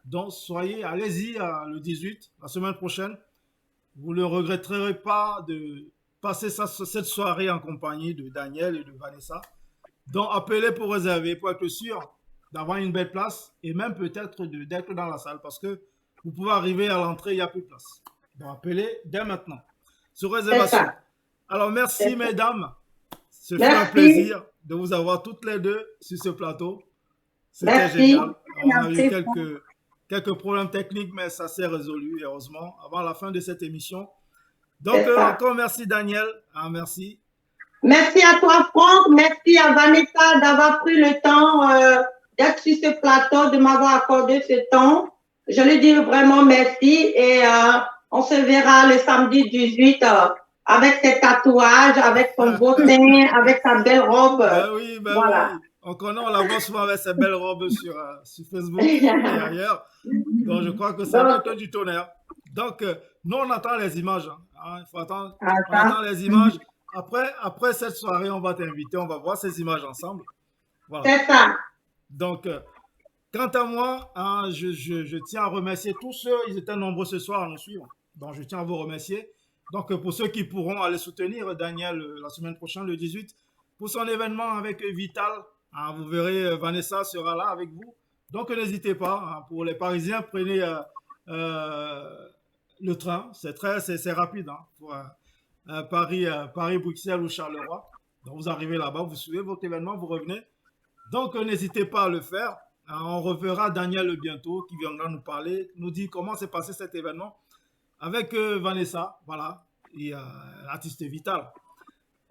Donc, allez-y le 18, la semaine prochaine. Vous ne regretterez pas de passer cette soirée en compagnie de Daniel et de Vanessa. Donc, appelez pour réserver, pour être sûr d'avoir une belle place et même peut-être d'être dans la salle parce que vous pouvez arriver à l'entrée, il n'y a plus de place. Donc, appelez dès maintenant. Sur réservation. Alors, merci mesdames. Ce fut un plaisir de vous avoir toutes les deux sur ce plateau. C'était génial. On a eu quelques problèmes techniques, mais ça s'est résolu, heureusement, avant la fin de cette émission. Donc, encore merci Daniel. Merci. Merci à toi, Franck. Merci à Vanessa d'avoir pris le temps d'être sur ce plateau, de m'avoir accordé ce temps. Je lui dis vraiment merci et on se verra le samedi 18 avec ses tatouages, avec son beau teint, avec sa belle robe. Oui, voilà. Oui. On la voit souvent avec sa belle robe sur Facebook et ailleurs. Donc, je crois que ça va être du tonnerre. Donc, nous, on attend les images. Il faut attendre. On attend les images. Après cette soirée, on va t'inviter. On va voir ces images ensemble. Voilà. C'est ça. Donc, quant à moi, je tiens à remercier tous ceux, ils étaient nombreux ce soir à nous suivre. Donc, je tiens à vous remercier. Donc, pour ceux qui pourront aller soutenir Daniel la semaine prochaine, le 18, pour son événement avec Vital, vous verrez, Vanessa sera là avec vous. Donc, n'hésitez pas. Pour les Parisiens, prenez le train. C'est rapide. Pour Paris-Bruxelles ou Charleroi. Donc, vous arrivez là-bas, vous suivez votre événement, vous revenez. Donc, n'hésitez pas à le faire. On reverra Daniel bientôt qui viendra nous parler, nous dire comment s'est passé cet événement avec Vanessa, voilà, et l'artiste Vital.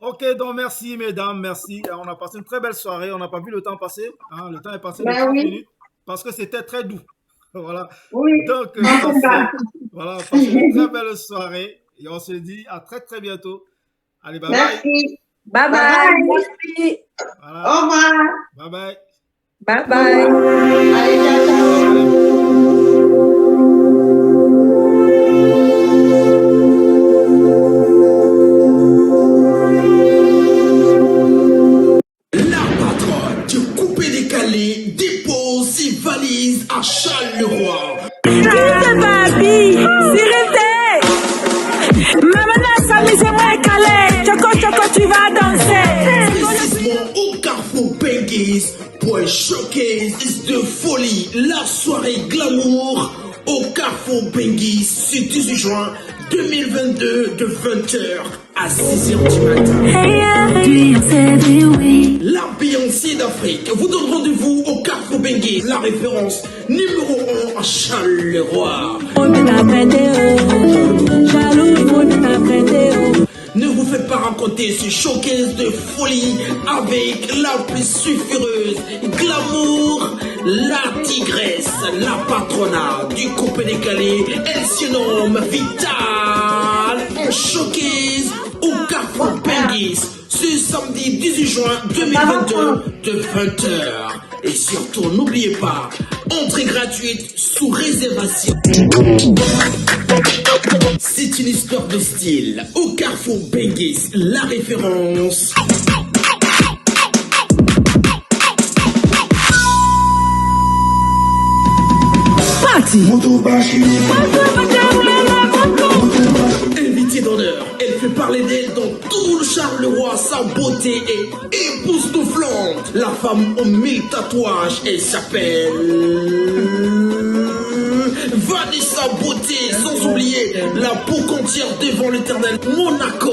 Ok, donc merci mesdames, merci. On a passé une très belle soirée, on n'a pas vu le temps passer. Le temps est passé de 30 minutes parce que c'était très doux. Voilà. Oui. Donc, voilà, passez une très belle soirée et on se dit à très très bientôt. Allez, bye bye. Merci. Bye bye. Merci. Voilà. Au revoir. Bye bye. Bye bye. Allez, ciao, ciao. Dépose ses valises à Charleroi. Tu vas danser. Précisément au Carrefour Benguis pour un showcase de folie. La soirée glamour au Carrefour Benguis ce 18 juin 2022 de 20h à 6h du matin. La Beyoncé d'Afrique vous donne rendez-vous au Carrefour Benguis, la référence numéro 1 à Charleroi. Ne vous faites pas raconter ce showcase de folie avec la plus sulfureuse glamour, la tigresse, la patronat du coupé décalé, elle se nomme Vital. Un showcase au Carrefour Carrefour Benguis, ce samedi 18 juin 2022 de 20h. Et surtout, n'oubliez pas, entrée gratuite sous réservation. C'est une histoire de style. Au Carrefour Benguis, la référence. Invitée d'honneur, elle fait parler d'elle dans tout le Charleroi. Sa beauté est époustouflante. La femme aux 1000 tatouages, elle s'appelle Vanessa Beauté. Sans oublier la peau entière devant l'éternel Monaco.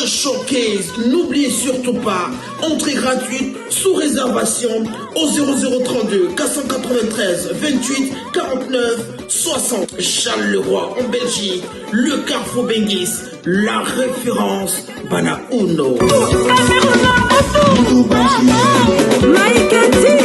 Un showcase, n'oubliez surtout pas, entrée gratuite sous réservation au 0032 493 28 49 60. Charleroi en Belgique, le Carrefour Benguis, la référence Bana Uno. Maïkati,